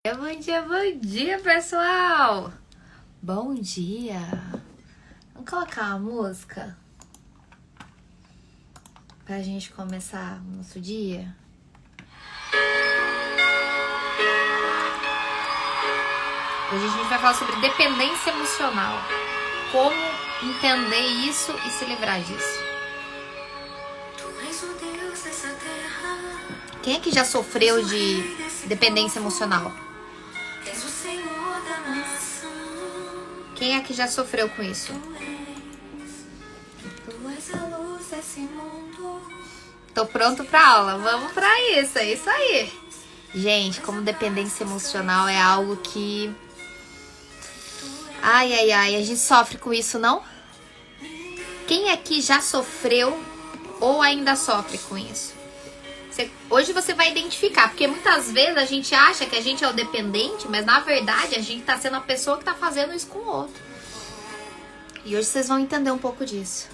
Bom dia, pessoal! Bom dia! Vamos colocar uma música pra gente começar o nosso dia? Hoje a gente vai falar sobre dependência emocional. Como entender isso e se livrar disso. Quem é que já sofreu de dependência emocional? Quem é que já sofreu com isso? Tô pronto pra aula, vamos pra isso, é isso aí. Gente, como dependência emocional é algo que... Ai, a gente sofre com isso, não? Quem aqui já sofreu ou ainda sofre com isso? Hoje você vai identificar, porque muitas vezes a gente acha que a gente é o dependente, mas na verdade a gente tá sendo a pessoa que tá fazendo isso com o outro. E hoje vocês vão entender um pouco disso.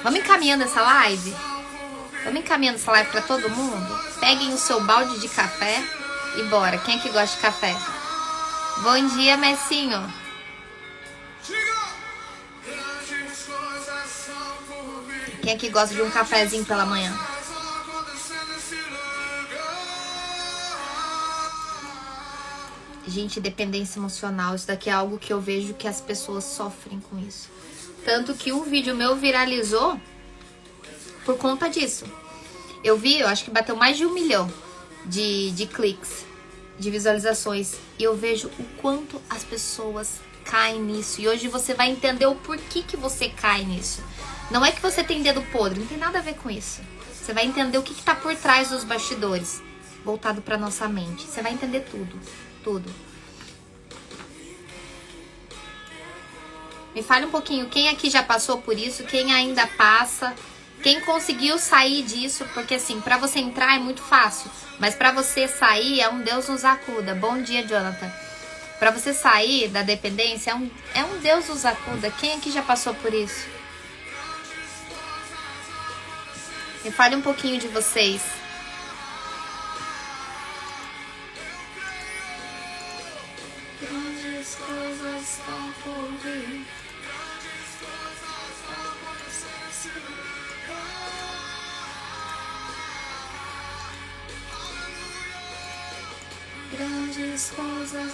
Vamos encaminhando essa live? Vamos encaminhando essa live pra todo mundo? Peguem o seu balde de café e bora. Quem é que gosta de café? Bom dia, Messinho. Quem é que gosta de um cafezinho pela manhã? Gente, dependência emocional, isso daqui é algo que eu vejo que as pessoas sofrem com isso. Tanto que um vídeo meu viralizou por conta disso. Eu acho que bateu mais de 1 milhão de cliques, de visualizações. E eu vejo o quanto as pessoas caem nisso. E hoje você vai entender o porquê que você cai nisso. Não é que você tem dedo podre, não tem nada a ver com isso. Você vai entender o que tá por trás dos bastidores, voltado pra nossa mente. Você vai entender tudo. Tudo. Me fale um pouquinho, quem aqui já passou por isso, quem ainda passa, quem conseguiu sair disso, porque assim, pra você entrar é muito fácil, mas pra você sair é um Deus nos acuda. Bom dia, Jonathan. Pra você sair da dependência é um Deus nos acuda. Quem aqui já passou por isso? Me fale um pouquinho de vocês. Grandes coisas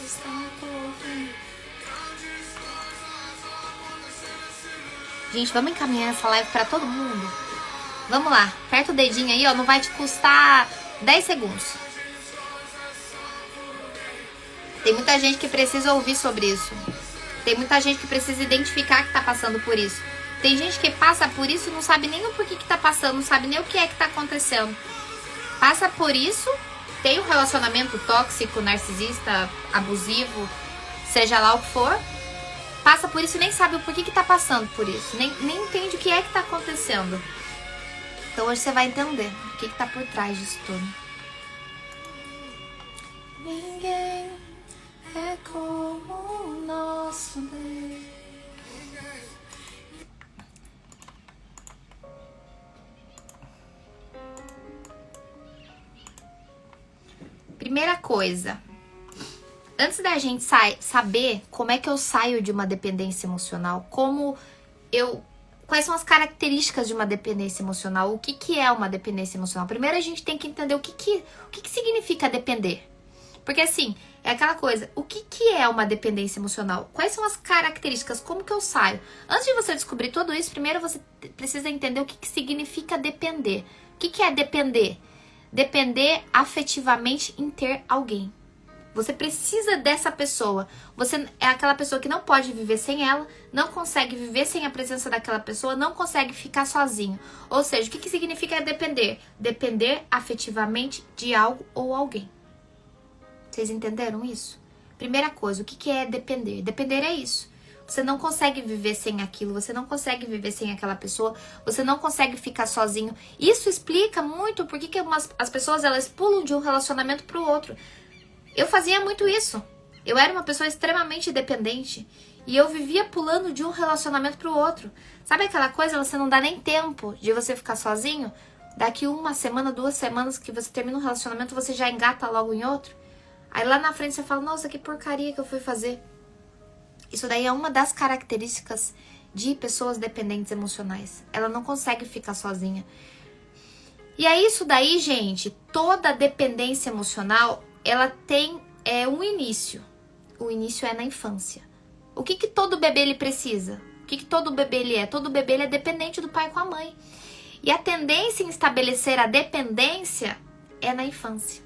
estão por vir. Gente, vamos encaminhar essa live pra todo mundo? Vamos lá, aperta o dedinho aí, ó, não vai te custar 10 segundos. Tem muita gente que precisa ouvir sobre isso. Tem muita gente que precisa identificar que tá passando por isso. Tem gente que passa por isso e não sabe nem o porquê que tá passando, não sabe nem o que é que tá acontecendo. Passa por isso, tem um relacionamento tóxico, narcisista, abusivo, seja lá o que for. Passa por isso e nem sabe o porquê que tá passando por isso. Nem entende o que é que tá acontecendo. Então hoje você vai entender o que tá por trás disso tudo. Ninguém é como o nosso Deus. Primeira coisa, antes da gente saber como é que eu saio de uma dependência emocional, quais são as características de uma dependência emocional, o que é uma dependência emocional. Primeiro a gente tem que entender o que significa depender. Porque assim, é aquela coisa, o que é uma dependência emocional? Quais são as características? Como que eu saio? Antes de você descobrir tudo isso, primeiro você precisa entender o que significa depender. O que é depender? Depender afetivamente em ter alguém. Você precisa dessa pessoa. Você é aquela pessoa que não pode viver sem ela, não consegue viver sem a presença daquela pessoa, não consegue ficar sozinho. Ou seja, o que significa depender? Depender afetivamente de algo ou alguém. Vocês entenderam isso? Primeira coisa, o que é depender? Depender é isso. Você não consegue viver sem aquilo, você não consegue viver sem aquela pessoa, você não consegue ficar sozinho. Isso explica muito porque as pessoas elas pulam de um relacionamento para o outro. Eu fazia muito isso. Eu era uma pessoa extremamente dependente e eu vivia pulando de um relacionamento para o outro. Sabe aquela coisa, você não dá nem tempo de você ficar sozinho? Daqui 1 semana, 2 semanas que você termina um relacionamento, você já engata logo em outro? Aí lá na frente você fala, nossa, que porcaria que eu fui fazer. Isso daí é uma das características de pessoas dependentes emocionais. Ela não consegue ficar sozinha. E é isso daí, gente, toda dependência emocional, ela tem um início. O início é na infância. O que todo bebê ele precisa? O que todo bebê ele é? Todo bebê ele é dependente do pai com a mãe. E a tendência em estabelecer a dependência é na infância.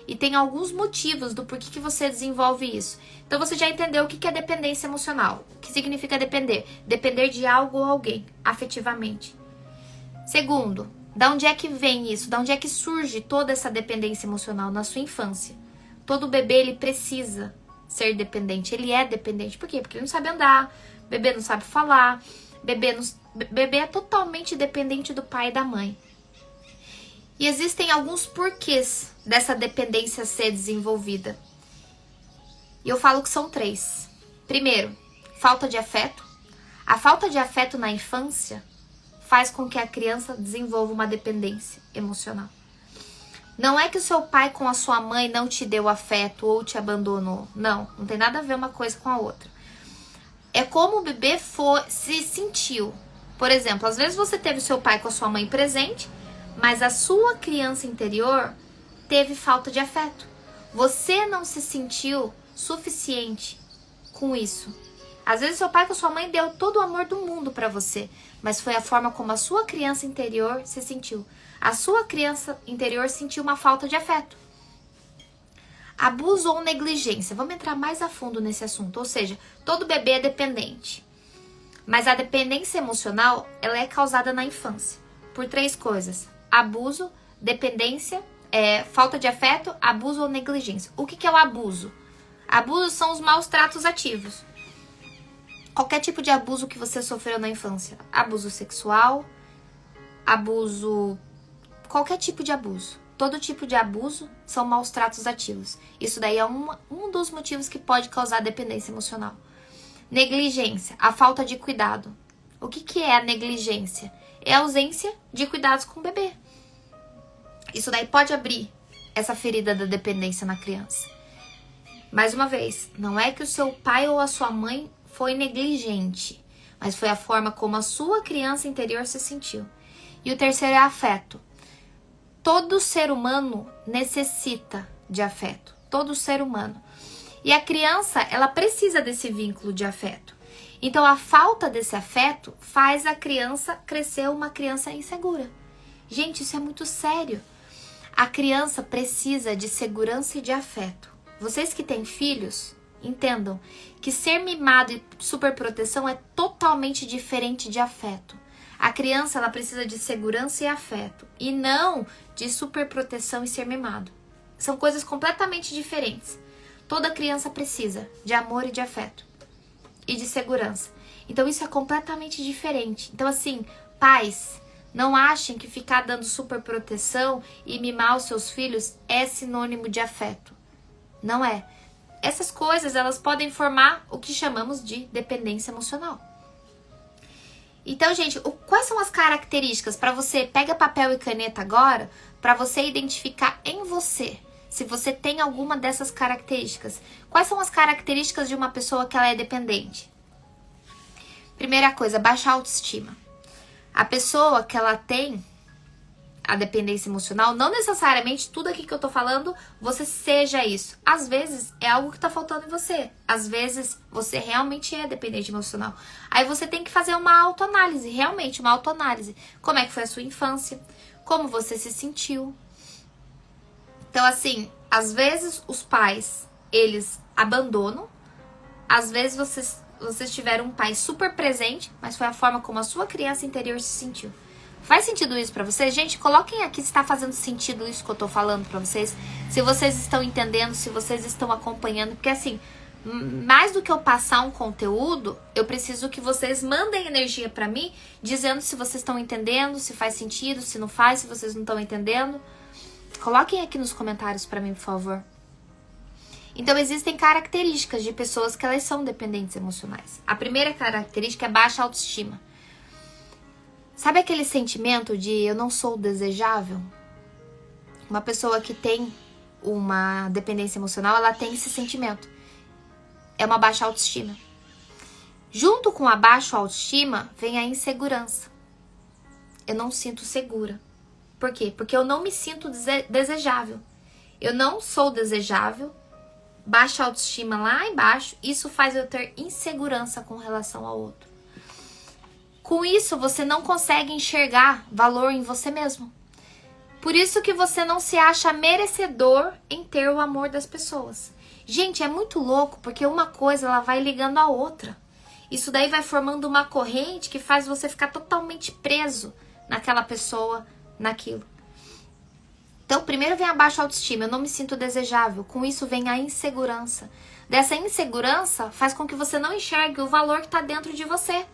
E tem alguns motivos do porquê que você desenvolve isso. Então você já entendeu o que é dependência emocional. O que significa depender? Depender de algo ou alguém, afetivamente. Segundo, da onde é que vem isso? Da onde é que surge toda essa dependência emocional? Na sua infância. Todo bebê ele precisa ser dependente. Ele é dependente. Por quê? Porque ele não sabe andar, bebê não sabe falar, bebê é totalmente dependente do pai e da mãe. E existem alguns porquês dessa dependência ser desenvolvida. E eu falo que são 3. Primeiro, falta de afeto. A falta de afeto na infância faz com que a criança desenvolva uma dependência emocional. Não é que o seu pai com a sua mãe não te deu afeto ou te abandonou. Não tem nada a ver uma coisa com a outra. É como o bebê se sentiu. Por exemplo, às vezes você teve o seu pai com a sua mãe presente, mas a sua criança interior teve falta de afeto. Você não se sentiu suficiente com isso. Às vezes seu pai com a sua mãe deu todo o amor do mundo para você, mas foi a forma como a sua criança interior se sentiu. A sua criança interior sentiu uma falta de afeto. Abuso ou negligência. Vamos entrar mais a fundo nesse assunto. Ou seja, todo bebê é dependente. Mas a dependência emocional, ela é causada na infância. Por 3 coisas. Abuso, dependência, falta de afeto, abuso ou negligência. O que é o abuso? Abuso são os maus tratos ativos. Qualquer tipo de abuso que você sofreu na infância. Abuso sexual, abuso... Qualquer tipo de abuso. Todo tipo de abuso são maus tratos ativos. Isso daí é um dos motivos que pode causar dependência emocional. Negligência, a falta de cuidado. O que é a negligência? É a ausência de cuidados com o bebê. Isso daí pode abrir essa ferida da dependência na criança. Mais uma vez, não é que o seu pai ou a sua mãe foi negligente, mas foi a forma como a sua criança interior se sentiu. E o terceiro é afeto. Todo ser humano necessita de afeto. Todo ser humano. E a criança, ela precisa desse vínculo de afeto. Então, a falta desse afeto faz a criança crescer uma criança insegura. Gente, isso é muito sério. A criança precisa de segurança e de afeto. Vocês que têm filhos, entendam que ser mimado e superproteção é totalmente diferente de afeto. A criança, ela precisa de segurança e afeto, e não de superproteção e ser mimado. São coisas completamente diferentes. Toda criança precisa de amor e de afeto. E de segurança. Então isso é completamente diferente. Então assim, pais, não achem que ficar dando super proteção e mimar os seus filhos é sinônimo de afeto. Não é. Essas coisas, elas podem formar o que chamamos de dependência emocional. Então, gente, quais são as características para você? Pega papel e caneta agora para você identificar em você se você tem alguma dessas características. Quais são as características de uma pessoa que ela é dependente? Primeira coisa, baixa autoestima. A pessoa que ela tem a dependência emocional, não necessariamente tudo aqui que eu tô falando, você seja isso. Às vezes é algo que tá faltando em você. Às vezes você realmente é dependente emocional. Aí você tem que fazer uma autoanálise, realmente uma autoanálise. Como é que foi a sua infância? Como você se sentiu? Então, assim, às vezes os pais, eles abandonam. Às vezes vocês tiveram um pai super presente, mas foi a forma como a sua criança interior se sentiu. Faz sentido isso pra vocês? Gente, coloquem aqui se tá fazendo sentido isso que eu tô falando pra vocês. Se vocês estão entendendo, se vocês estão acompanhando. Porque assim, mais do que eu passar um conteúdo, eu preciso que vocês mandem energia pra mim, dizendo se vocês estão entendendo, se faz sentido, se não faz, se vocês não estão entendendo. Coloquem aqui nos comentários pra mim, por favor. Então, existem características de pessoas que elas são dependentes emocionais. A primeira característica é baixa autoestima. Sabe aquele sentimento de eu não sou desejável? Uma pessoa que tem uma dependência emocional, ela tem esse sentimento. É uma baixa autoestima. Junto com a baixa autoestima vem a insegurança. Eu não sinto segura. Por quê? Porque eu não me sinto desejável. Eu não sou desejável. Baixa autoestima lá embaixo, isso faz eu ter insegurança com relação ao outro. Com isso, você não consegue enxergar valor em você mesmo. Por isso que você não se acha merecedor em ter o amor das pessoas. Gente, é muito louco, porque uma coisa ela vai ligando à outra. Isso daí vai formando uma corrente que faz você ficar totalmente preso naquela pessoa, naquilo. Então, primeiro vem a baixa autoestima, eu não me sinto desejável. Com isso vem a insegurança. Dessa insegurança faz com que você não enxergue o valor que está dentro de você.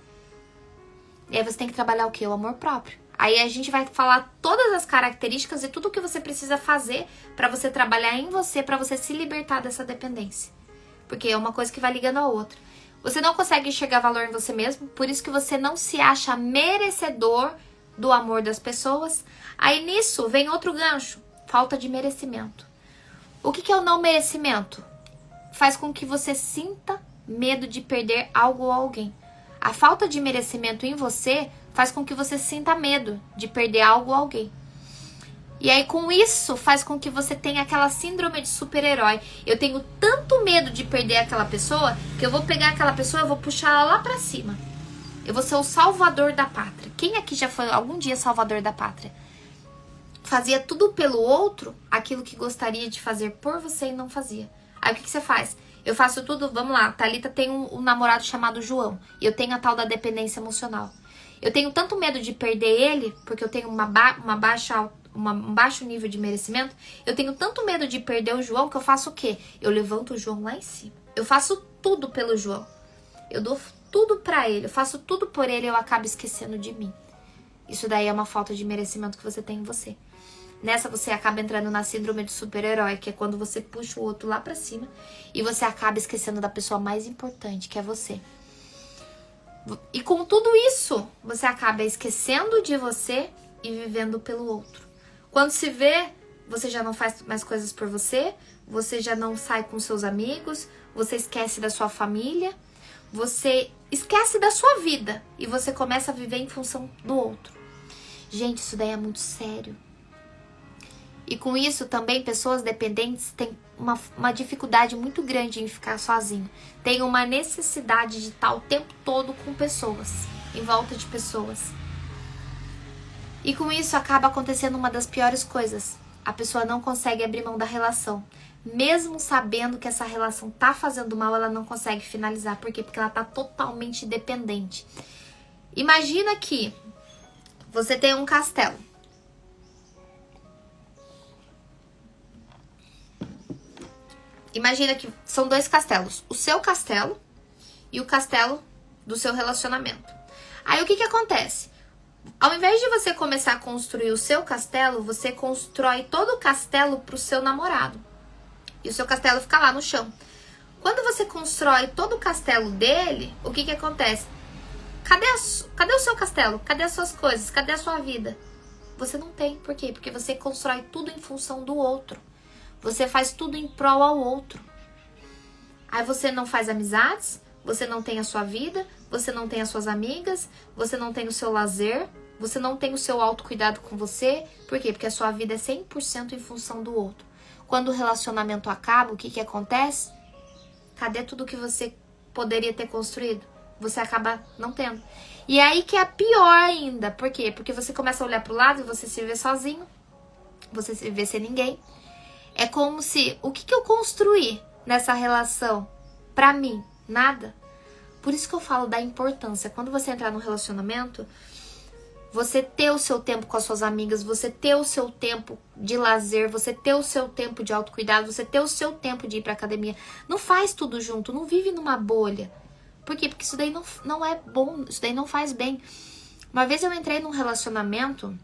E aí você tem que trabalhar o quê? O amor próprio. Aí a gente vai falar todas as características e tudo o que você precisa fazer para você trabalhar em você, para você se libertar dessa dependência. Porque é uma coisa que vai ligando a outra. Você não consegue enxergar valor em você mesmo, por isso que você não se acha merecedor do amor das pessoas. Aí nisso vem outro gancho, falta de merecimento. O que é o não merecimento? Faz com que você sinta medo de perder algo ou alguém. A falta de merecimento em você faz com que você sinta medo de perder algo ou alguém. E aí com isso faz com que você tenha aquela síndrome de super-herói. Eu tenho tanto medo de perder aquela pessoa que eu vou pegar aquela pessoa e vou puxar ela lá pra cima. Eu vou ser o salvador da pátria. Quem aqui já foi algum dia salvador da pátria? Fazia tudo pelo outro, aquilo que gostaria de fazer por você e não fazia. Aí o que você faz? Eu faço tudo, vamos lá, Thalita tem um namorado chamado João. E eu tenho a tal da dependência emocional. Eu tenho tanto medo de perder ele, porque eu tenho um baixo nível de merecimento. Eu tenho tanto medo de perder o João que eu faço o quê? Eu levanto o João lá em cima. Eu faço tudo pelo João. Eu dou tudo pra ele, eu faço tudo por ele e eu acabo esquecendo de mim. Isso daí é uma falta de merecimento que você tem em você. Nessa você acaba entrando na síndrome de super-herói, que é quando você puxa o outro lá pra cima e você acaba esquecendo da pessoa mais importante, que é você. E com tudo isso, você acaba esquecendo de você e vivendo pelo outro. Quando se vê, você já não faz mais coisas por você, você já não sai com seus amigos, você esquece da sua família, você esquece da sua vida e você começa a viver em função do outro. Gente, isso daí é muito sério. E com isso também pessoas dependentes têm uma dificuldade muito grande em ficar sozinho. Tem uma necessidade de estar o tempo todo com pessoas, em volta de pessoas. E com isso acaba acontecendo uma das piores coisas. A pessoa não consegue abrir mão da relação. Mesmo sabendo que essa relação tá fazendo mal, ela não consegue finalizar. Por quê? Porque ela tá totalmente dependente. Imagina que você tem um castelo. Imagina que são dois castelos. O seu castelo e o castelo do seu relacionamento. Aí o que acontece? Ao invés de você começar a construir o seu castelo, você constrói todo o castelo pro seu namorado. E o seu castelo fica lá no chão. Quando você constrói todo o castelo dele, o que acontece? Cadê o seu castelo? Cadê as suas coisas? Cadê a sua vida? Você não tem. Por quê? Porque você constrói tudo em função do outro. Você faz tudo em prol ao outro. Aí você não faz amizades, você não tem a sua vida, você não tem as suas amigas, você não tem o seu lazer, você não tem o seu autocuidado com você. Por quê? Porque a sua vida é 100% em função do outro. Quando o relacionamento acaba, o que acontece? Cadê tudo que você poderia ter construído? Você acaba não tendo. E é aí que é pior ainda. Por quê? Porque você começa a olhar pro lado e você se vê sozinho. Você se vê sem ninguém. É como se, o que eu construí nessa relação? Pra mim, nada. Por isso que eu falo da importância. Quando você entrar num relacionamento, você ter o seu tempo com as suas amigas, você ter o seu tempo de lazer, você ter o seu tempo de autocuidado, você ter o seu tempo de ir pra academia. Não faz tudo junto, não vive numa bolha. Por quê? Porque isso daí não é bom, isso daí não faz bem. Uma vez eu entrei num relacionamento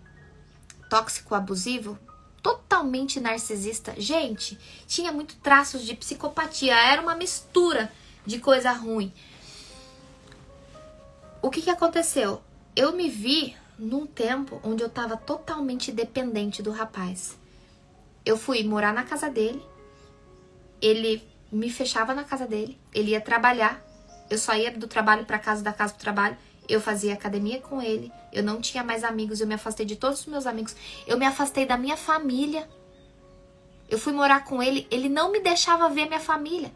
tóxico, abusivo, totalmente narcisista. Gente, tinha muito traços de psicopatia. Era uma mistura de coisa ruim. O que aconteceu? Eu me vi num tempo onde eu tava totalmente dependente do rapaz. Eu fui morar na casa dele, ele me fechava na casa dele, ele ia trabalhar, eu só ia do trabalho pra casa, da casa pro trabalho, eu fazia academia com ele, eu não tinha mais amigos, eu me afastei de todos os meus amigos, eu me afastei da minha família. Eu fui morar com ele, ele não me deixava ver minha família.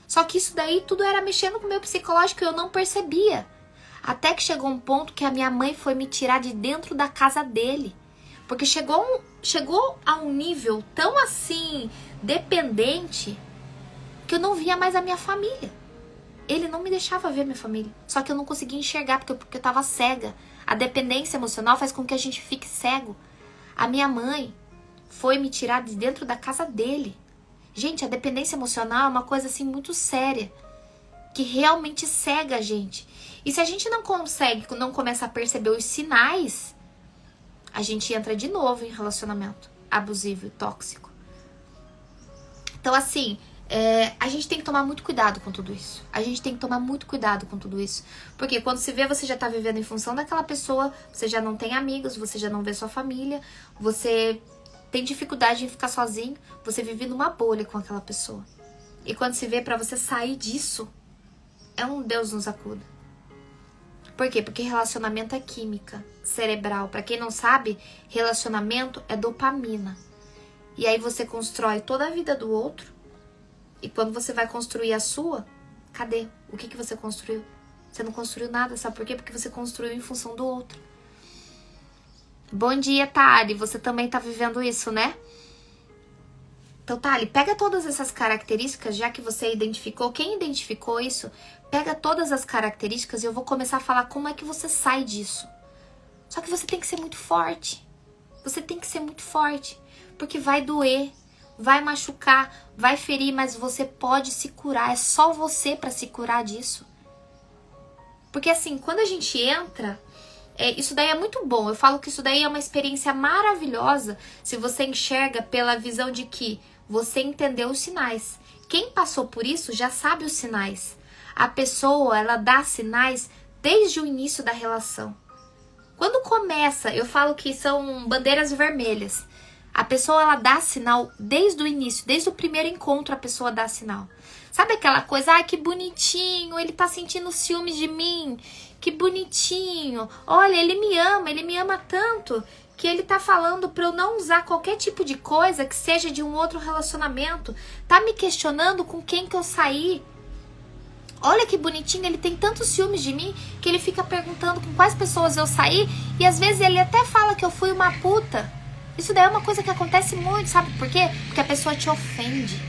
Só que isso daí tudo era mexendo com o meu psicológico e eu não percebia. Até que chegou um ponto que a minha mãe foi me tirar de dentro da casa dele. Porque chegou a um nível tão assim, dependente, que eu não via mais a minha família. Ele não me deixava ver minha família. Só que eu não conseguia enxergar porque eu tava cega. A dependência emocional faz com que a gente fique cego. A minha mãe foi me tirar de dentro da casa dele. Gente, a dependência emocional é uma coisa assim muito séria, que realmente cega a gente. E se a gente não começa a perceber os sinais, a gente entra de novo em relacionamento abusivo e tóxico. Então assim, a gente tem que tomar muito cuidado com tudo isso. A gente tem que tomar muito cuidado com tudo isso. Porque quando se vê, você já tá vivendo em função daquela pessoa, você já não tem amigos, você já não vê sua família, você tem dificuldade em ficar sozinho, você vive numa bolha com aquela pessoa. E quando se vê, pra você sair disso, é um Deus nos acuda. Por quê? Porque relacionamento é química cerebral. Pra quem não sabe, relacionamento é dopamina. E aí você constrói toda a vida do outro. E quando você vai construir a sua, cadê? O que você construiu? Você não construiu nada, sabe por quê? Porque você construiu em função do outro. Bom dia, Thali. Você também tá vivendo isso, né? Então, Thali, pega todas essas características, já que você identificou. Quem identificou isso, pega todas as características e eu vou começar a falar como é que você sai disso. Só que você tem que ser muito forte. Você tem que ser muito forte. Porque vai doer, vai machucar, vai ferir, mas você pode se curar. É só você pra se curar disso. Porque assim, quando a gente entra, isso daí é muito bom. Eu falo que isso daí é uma experiência maravilhosa se você enxerga pela visão de que você entendeu os sinais. Quem passou por isso já sabe os sinais. A pessoa, ela dá sinais desde o início da relação. Quando começa, eu falo que são bandeiras vermelhas. A pessoa, ela dá sinal desde o início, desde o primeiro encontro a pessoa dá sinal. Sabe aquela coisa, ai que bonitinho, ele tá sentindo ciúmes de mim, que bonitinho. Olha, ele me ama tanto que ele tá falando pra eu não usar qualquer tipo de coisa que seja de um outro relacionamento. Tá me questionando com quem que eu saí. Olha que bonitinho, ele tem tantos ciúmes de mim que ele fica perguntando com quais pessoas eu saí e às vezes ele até fala que eu fui uma puta. Isso daí é uma coisa que acontece muito, sabe por quê? Porque a pessoa te ofende.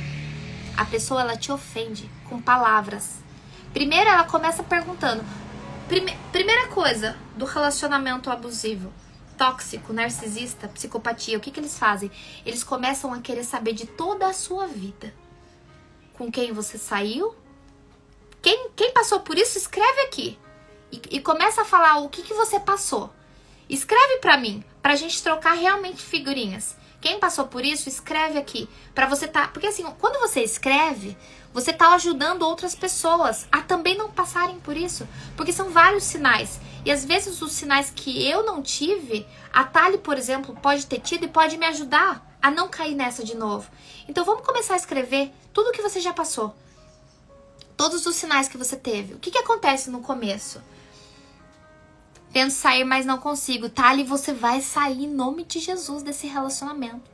A pessoa, ela te ofende com palavras. Primeiro ela começa perguntando. Primeira coisa do relacionamento abusivo, tóxico, narcisista, psicopatia, o que eles fazem? Eles começam a querer saber de toda a sua vida. Com quem você saiu? Quem passou por isso, escreve aqui. E começa a falar o que você passou. Escreve pra mim, pra gente trocar realmente figurinhas. Quem passou por isso, escreve aqui. Pra você tá... Porque assim, quando você escreve, você tá ajudando outras pessoas a também não passarem por isso. Porque são vários sinais. E às vezes os sinais que eu não tive, a Thali, por exemplo, pode ter tido e pode me ajudar a não cair nessa de novo. Então vamos começar a escrever tudo que você já passou. Todos os sinais que você teve. O que acontece no começo? Tento sair, mas não consigo. Thali, você vai sair em nome de Jesus desse relacionamento.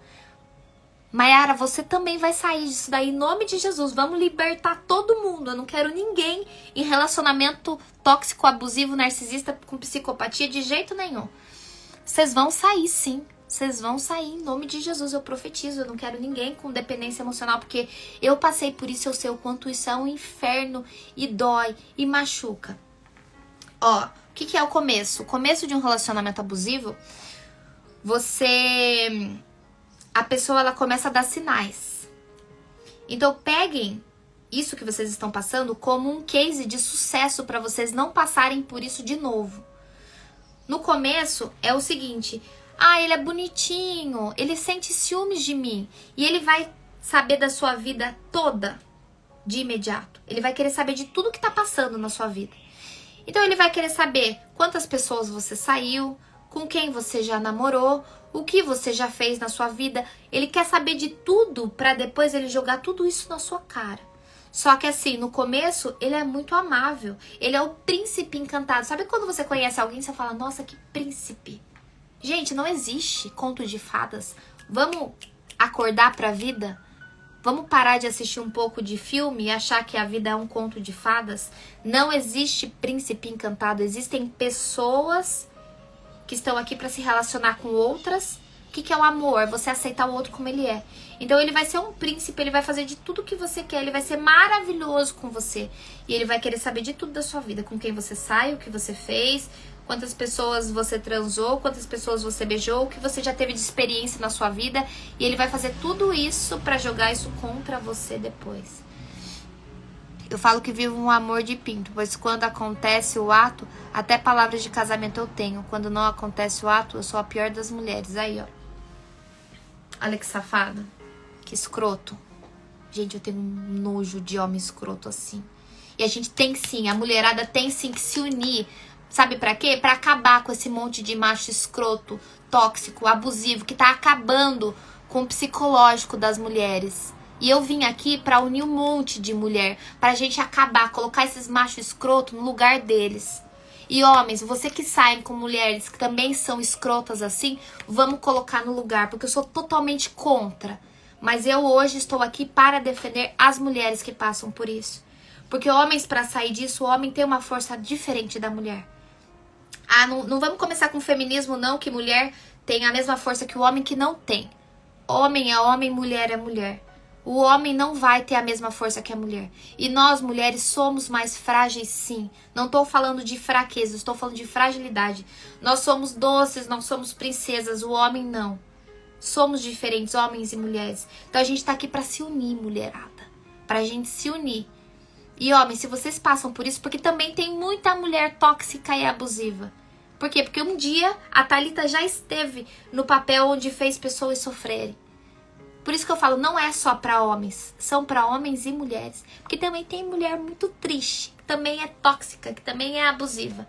Maiara, você também vai sair disso daí em nome de Jesus. Vamos libertar todo mundo. Eu não quero ninguém em relacionamento tóxico, abusivo, narcisista, com psicopatia de jeito nenhum. Vocês vão sair, sim. Vocês vão sair em nome de Jesus. Eu profetizo. Eu não quero ninguém com dependência emocional, porque eu passei por isso. Eu sei o quanto isso é um inferno e dói e machuca. Ó, o que é o começo? O começo de um relacionamento abusivo, a pessoa, ela começa a dar sinais. Então, peguem isso que vocês estão passando como um case de sucesso para vocês não passarem por isso de novo. No começo, é o seguinte... Ah, ele é bonitinho, ele sente ciúmes de mim. E ele vai saber da sua vida toda de imediato. Ele vai querer saber de tudo que tá passando na sua vida. Então ele vai querer saber quantas pessoas você saiu, com quem você já namorou, o que você já fez na sua vida. Ele quer saber de tudo para depois ele jogar tudo isso na sua cara. Só que assim, no começo, ele é muito amável. Ele é o príncipe encantado. Sabe quando você conhece alguém e você fala, nossa, que príncipe. Gente, não existe conto de fadas. Vamos acordar pra vida? Vamos parar de assistir um pouco de filme e achar que a vida é um conto de fadas? Não existe príncipe encantado. Existem pessoas que estão aqui para se relacionar com outras. O que é o amor? Você aceitar o outro como ele é. Então ele vai ser um príncipe, ele vai fazer de tudo que você quer, ele vai ser maravilhoso com você. E ele vai querer saber de tudo da sua vida, com quem você sai, o que você fez, quantas pessoas você transou, quantas pessoas você beijou, o que você já teve de experiência na sua vida. E ele vai fazer tudo isso para jogar isso contra você depois. Eu falo que vivo um amor de pinto, pois quando acontece o ato, até palavras de casamento eu tenho. Quando não acontece o ato, eu sou a pior das mulheres. Aí, ó. Olha que safada. Que escroto. Gente, eu tenho um nojo de homem escroto assim. E a gente tem sim, a mulherada tem sim que se unir. Sabe pra quê? Pra acabar com esse monte de macho escroto, tóxico, abusivo, que tá acabando com o psicológico das mulheres. E eu vim aqui pra unir um monte de mulher, pra gente acabar, colocar esses machos escroto no lugar deles. E homens, você que saem com mulheres que também são escrotas assim, vamos colocar no lugar, porque eu sou totalmente contra. Mas eu hoje estou aqui para defender as mulheres que passam por isso. Porque homens, para sair disso, o homem tem uma força diferente da mulher. Ah, não vamos começar com feminismo não, que mulher tem a mesma força que o homem, que não tem. Homem é homem, mulher é mulher. O homem não vai ter a mesma força que a mulher. E nós, mulheres, somos mais frágeis, sim. Não estou falando de fraqueza, estou falando de fragilidade. Nós somos doces, nós somos princesas, o homem não. Somos diferentes, homens e mulheres. Então a gente está aqui para se unir, mulherada. Pra gente se unir. E homens, se vocês passam por isso, porque também tem muita mulher tóxica e abusiva. Por quê? Porque um dia a Thalita já esteve no papel onde fez pessoas sofrerem. Por isso que eu falo, não é só para homens, são para homens e mulheres. Porque também tem mulher muito triste, que também é tóxica, que também é abusiva.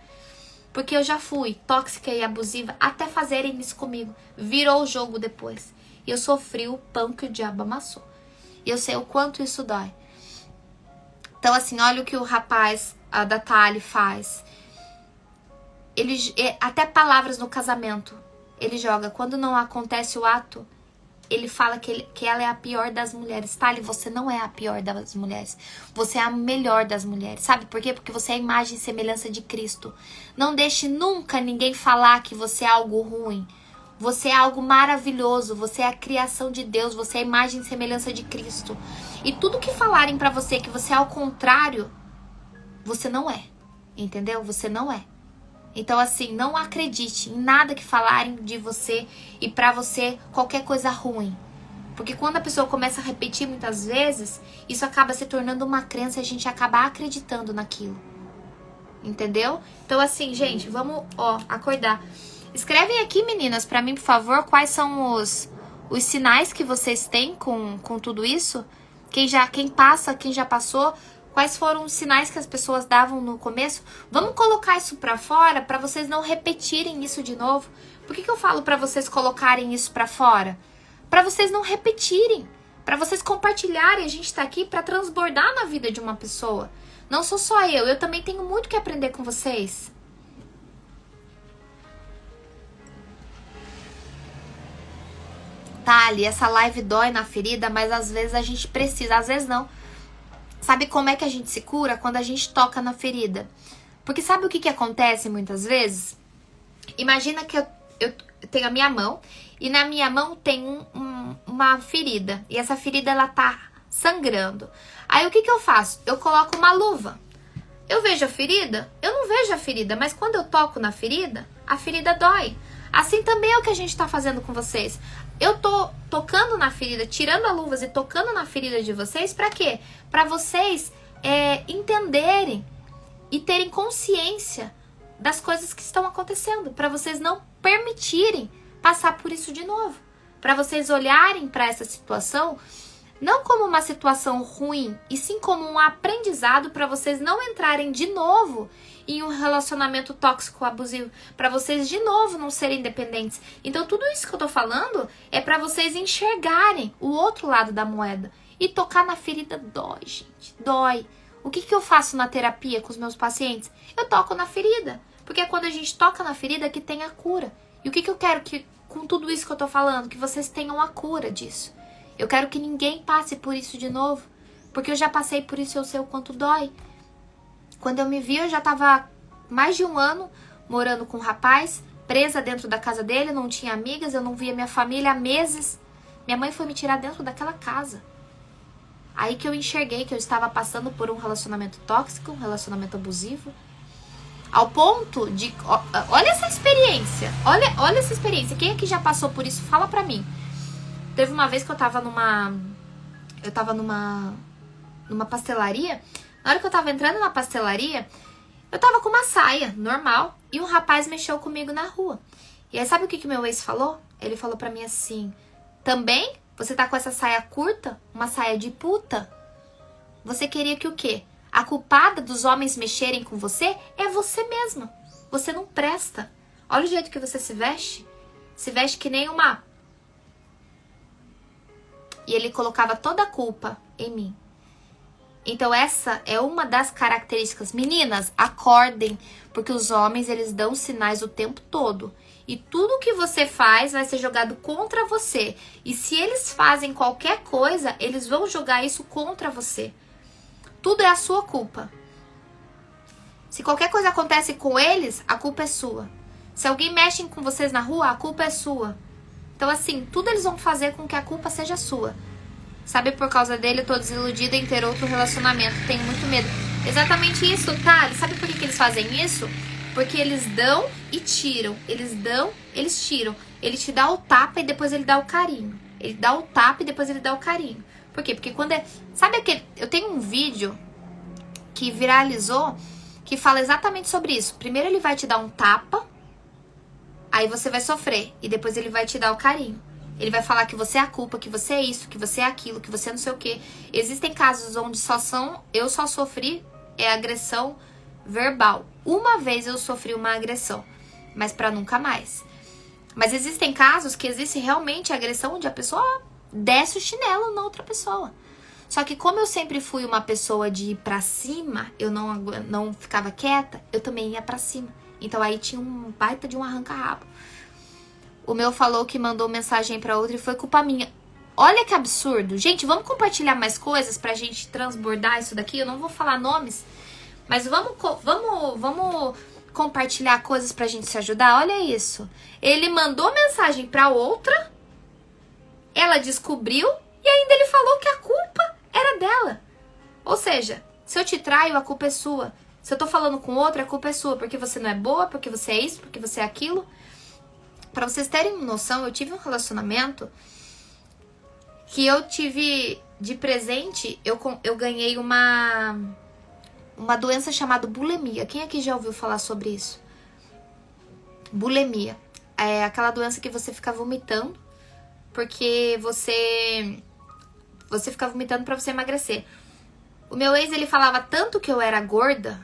Porque eu já fui tóxica e abusiva até fazerem isso comigo. Virou o jogo depois. E eu sofri o pão que o diabo amassou. E eu sei o quanto isso dói. Então assim, olha o que o rapaz da Thali faz. Ele, até palavras no casamento, ele joga. Quando não acontece o ato, ele fala que ela é a pior das mulheres. Thali, você não é a pior das mulheres. Você é a melhor das mulheres. Sabe por quê? Porque você é a imagem e semelhança de Cristo. Não deixe nunca ninguém falar que você é algo ruim. Você é algo maravilhoso. Você é a criação de Deus. Você é a imagem e semelhança de Cristo. E tudo que falarem pra você que você é ao contrário, você não é. Entendeu? Você não é. Então, assim, não acredite em nada que falarem de você e pra você qualquer coisa ruim. Porque quando a pessoa começa a repetir muitas vezes, isso acaba se tornando uma crença e a gente acaba acreditando naquilo. Entendeu? Então, assim, gente, vamos, acordar. Escrevem aqui, meninas, pra mim, por favor, quais são os sinais que vocês têm com tudo isso. Quem já passou... Quais foram os sinais que as pessoas davam no começo? Vamos colocar isso pra fora pra vocês não repetirem isso de novo. Por que eu falo pra vocês colocarem isso pra fora? Pra vocês não repetirem. Pra vocês compartilharem. A gente tá aqui pra transbordar na vida de uma pessoa. Não sou só eu também tenho muito que aprender com vocês. Tá, Ali, essa live dói na ferida, mas às vezes a gente precisa, às vezes não. Sabe como é que a gente se cura? Quando a gente toca na ferida. Porque sabe o que acontece muitas vezes? Imagina que eu tenho a minha mão e na minha mão tem uma ferida. E essa ferida, ela tá sangrando. Aí o que eu faço? Eu coloco uma luva. Eu vejo a ferida? Eu não vejo a ferida, mas quando eu toco na ferida, a ferida dói. Assim também é o que a gente tá fazendo com vocês. Eu tô tocando na ferida, tirando as luvas e tocando na ferida de vocês, pra quê? Pra vocês entenderem e terem consciência das coisas que estão acontecendo, pra vocês não permitirem passar por isso de novo, pra vocês olharem pra essa situação Não como uma situação ruim, e sim como um aprendizado para vocês não entrarem de novo em um relacionamento tóxico, abusivo, para vocês de novo não serem dependentes. Então tudo isso que eu tô falando é para vocês enxergarem o outro lado da moeda. E tocar na ferida dói, gente, dói. O que eu faço na terapia com os meus pacientes? Eu toco na ferida, porque é quando a gente toca na ferida que tem a cura. E o que eu quero que, com tudo isso que eu tô falando, que vocês tenham a cura disso. Eu quero que ninguém passe por isso de novo, porque eu já passei por isso, eu sei o quanto dói. Quando eu me vi, eu já tava mais de 1 ano morando com um rapaz, presa dentro da casa dele, não tinha amigas, eu não via minha família há meses. Minha mãe foi me tirar dentro daquela casa. Aí que eu enxerguei que eu estava passando por um relacionamento tóxico, um relacionamento abusivo. Ao ponto de... Olha essa experiência. Olha essa experiência. Quem aqui já passou por isso? Fala pra mim. Teve uma vez que eu tava numa pastelaria. Na hora que eu tava entrando na pastelaria, eu tava com uma saia normal. E um rapaz mexeu comigo na rua. E aí sabe o que meu ex falou? Ele falou pra mim assim... Também? Você tá com essa saia curta? Uma saia de puta? Você queria que o quê? A culpada dos homens mexerem com você é você mesma. Você não presta. Olha o jeito que você se veste. Se veste que nem uma... E ele colocava toda a culpa em mim. Então essa é uma das características. Meninas, acordem. Porque os homens, eles dão sinais o tempo todo. E tudo que você faz vai ser jogado contra você. E se eles fazem qualquer coisa, eles vão jogar isso contra você. Tudo é a sua culpa. Se qualquer coisa acontece com eles, a culpa é sua. Se alguém mexe com vocês na rua, a culpa é sua. Então assim, tudo eles vão fazer com que a culpa seja sua. Sabe, por causa dele eu tô desiludida em ter outro relacionamento. Tenho muito medo. Exatamente isso, tá? Sabe por que eles fazem isso? Porque eles dão e tiram. Eles dão, eles tiram. Ele te dá o tapa e depois ele dá o carinho. Ele dá o tapa e depois ele dá o carinho. Por quê? Porque quando é... Sabe aquele... Eu tenho um vídeo que viralizou que fala exatamente sobre isso. Primeiro ele vai te dar um tapa, aí você vai sofrer. E depois ele vai te dar o carinho. Ele vai falar que você é a culpa, que você é isso, que você é aquilo, que você é não sei o quê. Existem casos onde eu só sofri agressão verbal. Uma vez eu sofri uma agressão, mas pra nunca mais. Mas existem casos que existe realmente agressão onde a pessoa desce o chinelo na outra pessoa. Só que como eu sempre fui uma pessoa de ir pra cima, eu não ficava quieta, eu também ia pra cima. Então aí tinha um baita de um arranca-rabo. O meu falou que mandou mensagem pra outra e foi culpa minha. Olha que absurdo. Gente, vamos compartilhar mais coisas pra gente transbordar isso daqui. Eu não vou falar nomes, mas vamos compartilhar coisas pra gente se ajudar. Olha isso. Ele mandou mensagem pra outra, ela descobriu e ainda ele falou que a culpa era dela. Ou seja, se eu te traio, a culpa é sua. Se eu tô falando com outra, a culpa é sua. Porque você não é boa, porque você é isso, porque você é aquilo. Pra vocês terem noção, eu tive um relacionamento que eu tive de presente, eu ganhei uma doença chamada bulimia. Quem aqui já ouviu falar sobre isso? Bulimia. É aquela doença que você fica vomitando, porque você fica vomitando pra você emagrecer. O meu ex, ele falava tanto que eu era gorda,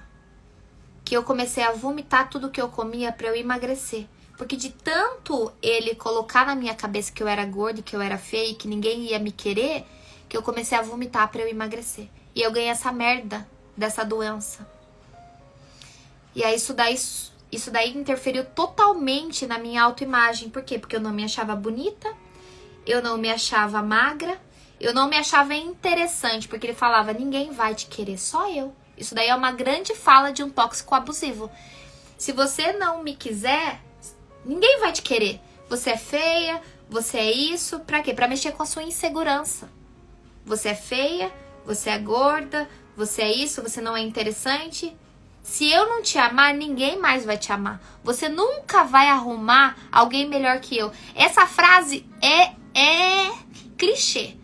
que eu comecei a vomitar tudo que eu comia pra eu emagrecer. Porque de tanto ele colocar na minha cabeça que eu era gorda, que eu era feia, que ninguém ia me querer, que eu comecei a vomitar pra eu emagrecer. E eu ganhei essa merda dessa doença. E aí isso daí interferiu totalmente na minha autoimagem. Por quê? Porque eu não me achava bonita, eu não me achava magra, eu não me achava interessante. Porque ele falava, ninguém vai te querer, só eu. Isso daí é uma grande fala de um tóxico abusivo. Se você não me quiser, ninguém vai te querer. Você é feia, você é isso. Pra quê? Pra mexer com a sua insegurança. Você é feia, você é gorda, você é isso, você não é interessante. Se eu não te amar, ninguém mais vai te amar. Você nunca vai arrumar alguém melhor que eu. Essa frase é clichê.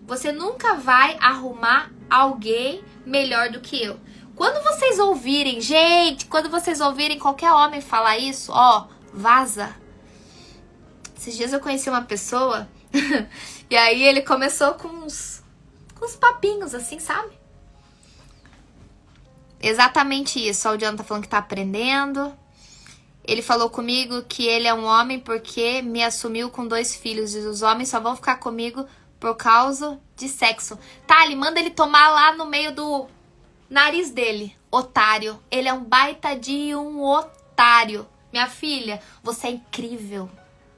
Você nunca vai arrumar alguém melhor do que eu. Quando vocês ouvirem, gente, quando vocês ouvirem qualquer homem falar isso, ó, vaza. Esses dias eu conheci uma pessoa e aí ele começou com com os papinhos assim, sabe? Exatamente isso. O Diana tá falando que tá aprendendo. Ele falou comigo que ele é um homem porque me assumiu com 2 filhos. E os homens só vão ficar comigo por causa de sexo. Thali, manda ele tomar lá no meio do nariz dele. Otário. Ele é um baita de um otário. Minha filha, você é incrível.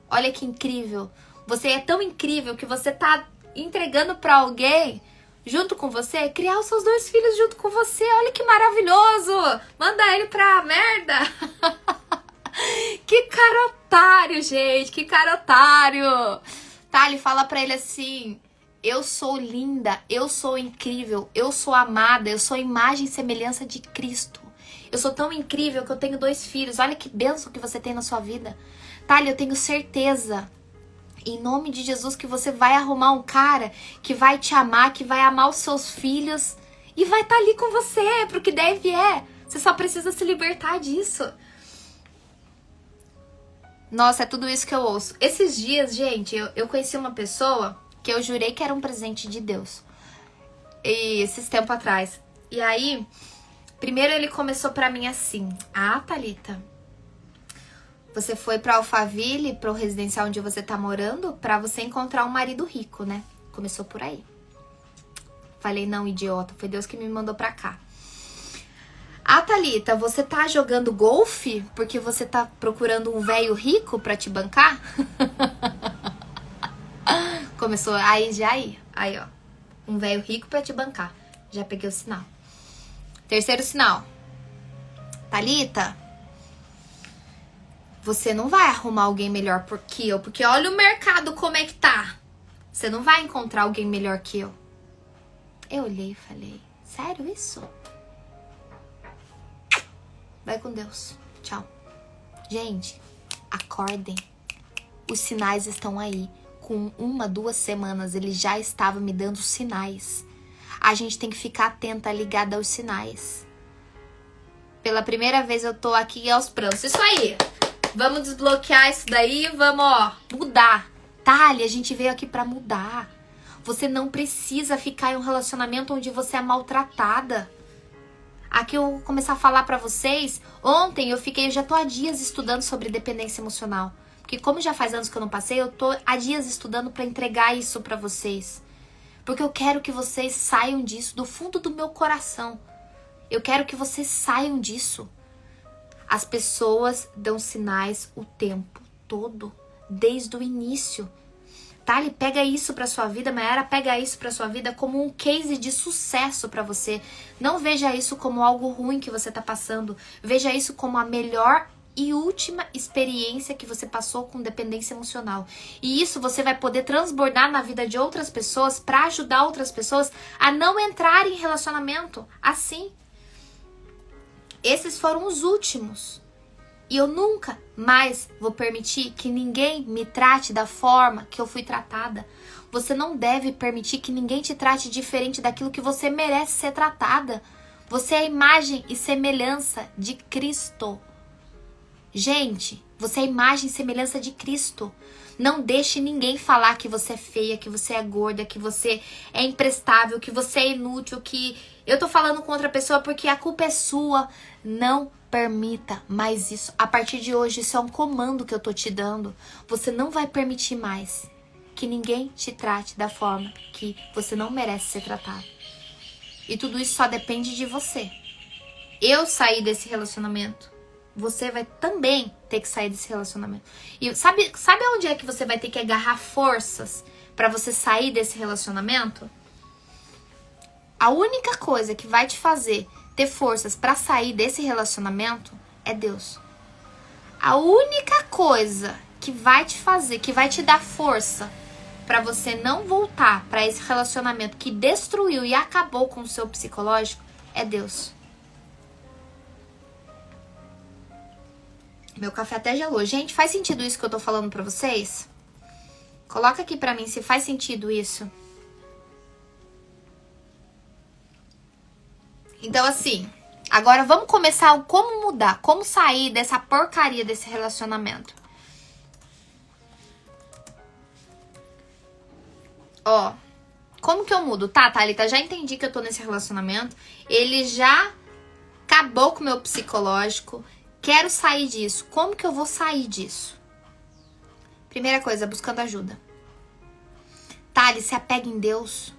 Olha que incrível. Você é tão incrível que você tá entregando pra alguém junto com você, criar os seus 2 filhos junto com você. Olha que maravilhoso. Manda ele pra merda. Que cara otário, gente. Que cara otário. Thali, fala pra ele assim: eu sou linda, eu sou incrível, eu sou amada, eu sou imagem e semelhança de Cristo. Eu sou tão incrível que eu tenho 2 filhos. Olha que bênção que você tem na sua vida. Thali, eu tenho certeza, em nome de Jesus, que você vai arrumar um cara que vai te amar, que vai amar os seus filhos e vai estar ali com você pro que deve é. Você só precisa se libertar disso. Nossa, é tudo isso que eu ouço. Esses dias, gente, eu conheci uma pessoa que eu jurei que era um presente de Deus. E esses tempos atrás. E aí, primeiro ele começou pra mim assim: ah, Thalita, você foi pra Alphaville, pro residencial onde você tá morando, pra você encontrar um marido rico, né? Começou por aí. Falei, não, idiota, foi Deus que me mandou pra cá. Ah, Thalita, você tá jogando golfe porque você tá procurando um velho rico pra te bancar? Começou aí, ó. Um velho rico pra te bancar. Já peguei o sinal. Terceiro sinal. Thalita, você não vai arrumar alguém melhor que eu, porque olha o mercado como é que tá. Você não vai encontrar alguém melhor que eu. Eu olhei e falei, sério isso? Vai com Deus. Tchau. Gente, acordem. Os sinais estão aí. Com 1, 2 semanas, ele já estava me dando sinais. A gente tem que ficar atenta, ligada aos sinais. Pela primeira vez eu tô aqui aos prantos. Isso aí. Vamos desbloquear isso daí. Vamos, ó, mudar. Thali, a gente veio aqui pra mudar. Você não precisa ficar em um relacionamento onde você é maltratada. Aqui eu vou começar a falar pra vocês. Ontem eu já tô há dias estudando sobre dependência emocional. Porque como já faz anos que eu não passei, eu tô há dias estudando pra entregar isso pra vocês. Porque eu quero que vocês saiam disso do fundo do meu coração. Eu quero que vocês saiam disso. As pessoas dão sinais o tempo todo, desde o início. Thali, pega isso pra sua vida, Mayara, pega isso pra sua vida como um case de sucesso pra você. Não veja isso como algo ruim que você tá passando. Veja isso como a melhor e última experiência que você passou com dependência emocional. E isso você vai poder transbordar na vida de outras pessoas pra ajudar outras pessoas a não entrar em relacionamento assim. Esses foram os últimos. E eu nunca mais vou permitir que ninguém me trate da forma que eu fui tratada. Você não deve permitir que ninguém te trate diferente daquilo que você merece ser tratada. Você é a imagem e semelhança de Cristo. Gente, você é a imagem e semelhança de Cristo. Não deixe ninguém falar que você é feia, que você é gorda, que você é imprestável, que você é inútil, que eu tô falando com outra pessoa porque a culpa é sua. Não permita mais isso. A partir de hoje, isso é um comando que eu tô te dando. Você não vai permitir mais que ninguém te trate da forma que você não merece ser tratado. E tudo isso só depende de você. Eu saí desse relacionamento. Você vai também ter que sair desse relacionamento. E sabe onde é que você vai ter que agarrar forças pra você sair desse relacionamento? A única coisa que vai te fazer ter forças pra sair desse relacionamento é Deus. A única coisa que vai te fazer, que vai te dar força pra você não voltar pra esse relacionamento que destruiu e acabou com o seu psicológico é Deus. Meu café até gelou. Gente, faz sentido isso que eu tô falando pra vocês? Coloca aqui pra mim se faz sentido isso. Então, assim, agora vamos começar como mudar, como sair dessa porcaria desse relacionamento. Ó, Como que eu mudo? Tá, Thalita, já entendi que eu tô nesse relacionamento. Ele já acabou com o meu psicológico. Quero sair disso. Como que eu vou sair disso? Primeira coisa, buscando ajuda. Thali, se apega em Deus.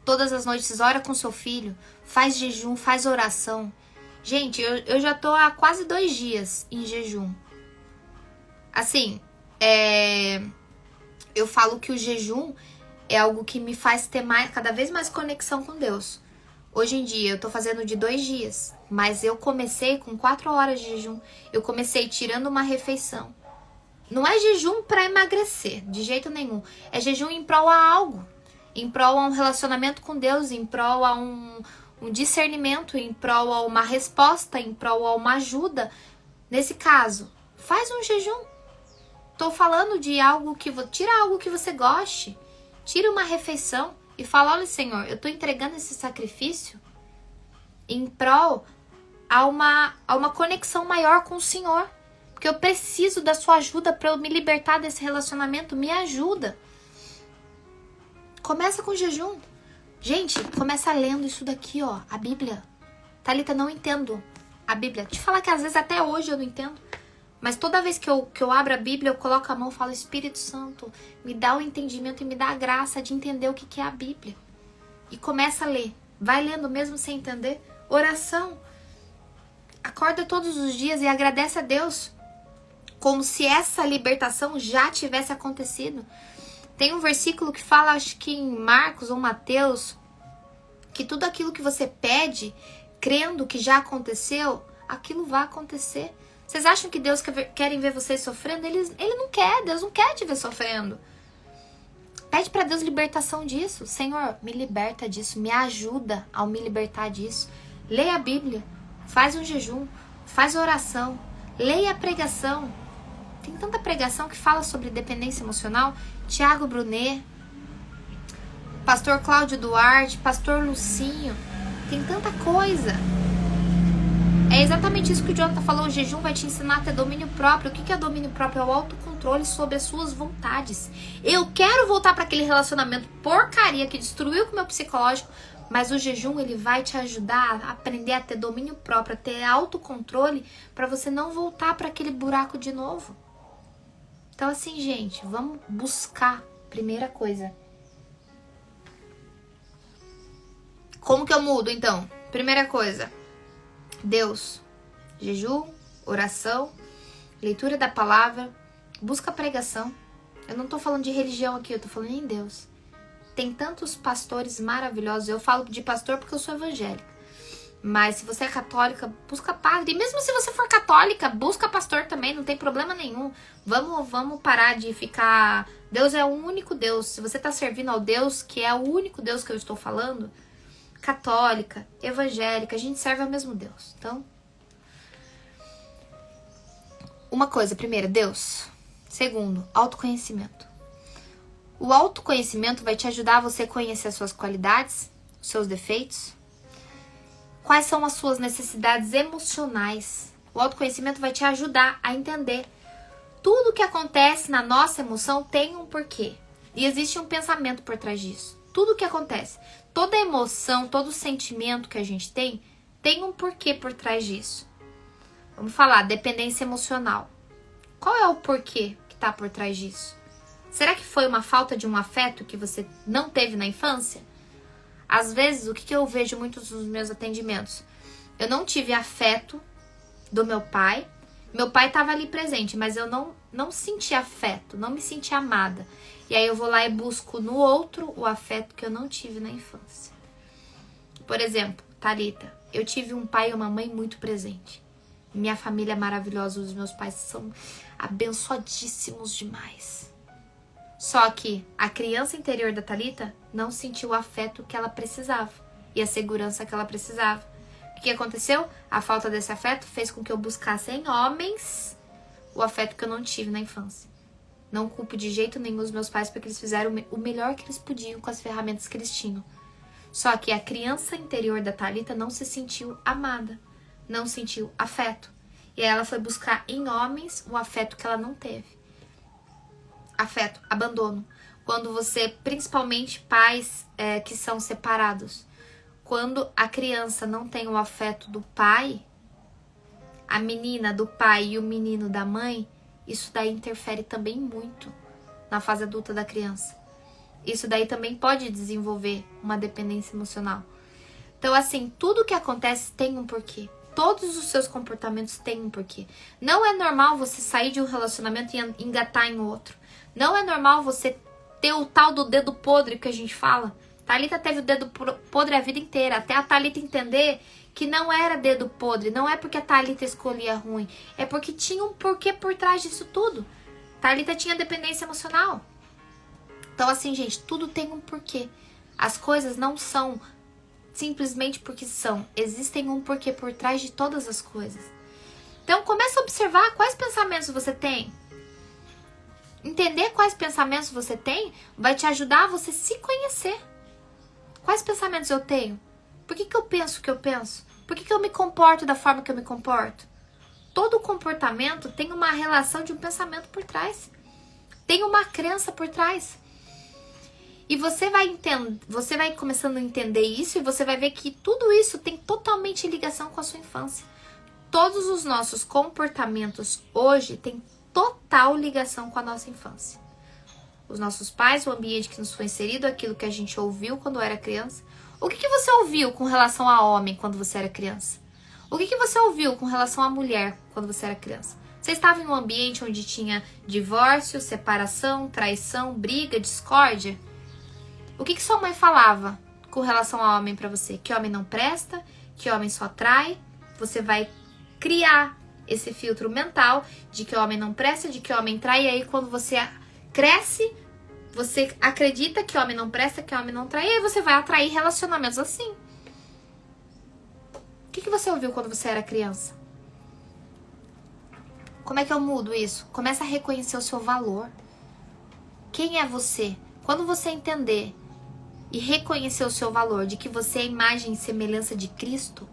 Todas as noites, ora com seu filho. Faz jejum, faz oração. Gente, eu já tô há quase 2 dias em jejum. Assim, eu falo que o jejum é algo que me faz ter cada vez mais conexão com Deus. Hoje em dia, eu tô fazendo de 2 dias. Mas eu comecei com 4 horas de jejum. Eu comecei tirando uma refeição. Não é jejum pra emagrecer, de jeito nenhum. É jejum em prol a algo. Em prol a um relacionamento com Deus. Em prol a um discernimento. Em prol a uma resposta. Em prol a uma ajuda. Nesse caso, faz um jejum. Tô falando de algo que... Tira algo que você goste. Tira uma refeição e fala, olha, Senhor, eu tô entregando esse sacrifício em prol a uma conexão maior com o Senhor. Porque eu preciso da sua ajuda para eu me libertar desse relacionamento. Me ajuda. Começa com jejum. Gente, começa lendo isso daqui, ó, a Bíblia. Thalita, não entendo a Bíblia. Te falar que às vezes até hoje eu não entendo. Mas toda vez que eu abro a Bíblia, eu coloco a mão e falo, Espírito Santo, me dá o entendimento e me dá a graça de entender o que é a Bíblia. E começa a ler. Vai lendo mesmo sem entender. Oração. Acorda todos os dias e agradece a Deus. Como se essa libertação já tivesse acontecido. Tem um versículo que fala, acho que em Marcos ou Mateus, que tudo aquilo que você pede, crendo que já aconteceu, aquilo vai acontecer. Vocês acham que Deus querem ver vocês sofrendo? Ele não quer, Deus não quer te ver sofrendo. Pede para Deus libertação disso. Senhor, me liberta disso, me ajuda ao me libertar disso. Leia a Bíblia, faz um jejum, faz oração, leia a pregação. Tem tanta pregação que fala sobre dependência emocional. Tiago Brunet, Pastor Cláudio Duarte, Pastor Lucinho. Tem tanta coisa. É exatamente isso que o Jonathan falou. O jejum vai te ensinar a ter domínio próprio. O que é domínio próprio? É o autocontrole sobre as suas vontades. Eu quero voltar para aquele relacionamento porcaria que destruiu com o meu psicológico, mas o jejum, ele vai te ajudar a aprender a ter domínio próprio, a ter autocontrole, para você não voltar para aquele buraco de novo. Então assim, gente, vamos buscar. Primeira coisa. Como que eu mudo, então? Primeira coisa. Deus, jejum, oração, leitura da palavra, busca pregação. Eu não tô falando de religião aqui, eu tô falando em Deus. Tem tantos pastores maravilhosos. Eu falo de pastor porque eu sou evangélica. Mas se você é católica, busca padre. E mesmo se você for católica, busca pastor também, não tem problema nenhum. Vamos parar de ficar... Deus é o único Deus. Se você tá servindo ao Deus, que é o único Deus que eu estou falando... Católica, evangélica, a gente serve ao mesmo Deus. Então, uma coisa, primeiro, Deus. Segundo, autoconhecimento. O autoconhecimento vai te ajudar a você conhecer as suas qualidades, os seus defeitos. Quais são as suas necessidades emocionais. O autoconhecimento vai te ajudar a entender. Tudo que acontece na nossa emoção tem um porquê. E existe um pensamento por trás disso. Tudo que acontece. Toda emoção, todo sentimento que a gente tem um porquê por trás disso. Vamos falar, dependência emocional. Qual é o porquê que está por trás disso? Será que foi uma falta de um afeto que você não teve na infância? Às vezes, o que eu vejo muitos dos meus atendimentos? Eu não tive afeto do meu pai. Meu pai estava ali presente, mas eu não senti afeto, não me senti amada. E aí eu vou lá e busco no outro o afeto que eu não tive na infância. Por exemplo, Thalita, eu tive um pai e uma mãe muito presente. Minha família é maravilhosa, os meus pais são abençoadíssimos demais. Só que a criança interior da Thalita não sentiu o afeto que ela precisava e a segurança que ela precisava. O que aconteceu? A falta desse afeto fez com que eu buscasse em homens o afeto que eu não tive na infância. Não culpo de jeito nenhum os meus pais porque eles fizeram o melhor que eles podiam com as ferramentas que eles tinham. Só que a criança interior da Thalita não se sentiu amada, não sentiu afeto. E aí ela foi buscar em homens o afeto que ela não teve. Afeto, abandono. Quando você, principalmente pais que são separados, quando a criança não tem o afeto do pai, a menina do pai e o menino da mãe, isso daí interfere também muito na fase adulta da criança. Isso daí também pode desenvolver uma dependência emocional. Então, assim, tudo que acontece tem um porquê. Todos os seus comportamentos têm um porquê. Não é normal você sair de um relacionamento e engatar em outro. Não é normal você ter o tal do dedo podre que a gente fala. Thalita teve o dedo podre a vida inteira. Até a Thalita entender que não era dedo podre. Não é porque a Thalita escolhia ruim. É porque tinha um porquê por trás disso tudo. Thalita tinha dependência emocional. Então, assim, gente, tudo tem um porquê. As coisas não são simplesmente porque são. Existem um porquê por trás de todas as coisas. Então, comece a observar quais pensamentos você tem. Entender quais pensamentos você tem vai te ajudar a você se conhecer. Quais pensamentos eu tenho? Por que eu penso o que eu penso? Por que eu me comporto da forma que eu me comporto? Todo comportamento tem uma relação de um pensamento por trás. Tem uma crença por trás. E você vai começando a entender isso e você vai ver que tudo isso tem totalmente ligação com a sua infância. Todos os nossos comportamentos hoje têm total ligação com a nossa infância. Os nossos pais, o ambiente que nos foi inserido, aquilo que a gente ouviu quando era criança. O que você ouviu com relação a homem quando você era criança? O que você ouviu com relação à mulher quando você era criança? Você estava em um ambiente onde tinha divórcio, separação, traição, briga, discórdia? O que sua mãe falava com relação ao homem pra você? Que homem não presta, que homem só trai. Você vai criar esse filtro mental de que homem não presta, de que homem trai. E aí quando você cresce, você acredita que homem não presta, que homem não trai. E aí você vai atrair relacionamentos assim. O que você ouviu quando você era criança? Como é que eu mudo isso? Começa a reconhecer o seu valor. Quem é você? Quando você entender e reconhecer o seu valor de que você é a imagem e semelhança de Cristo,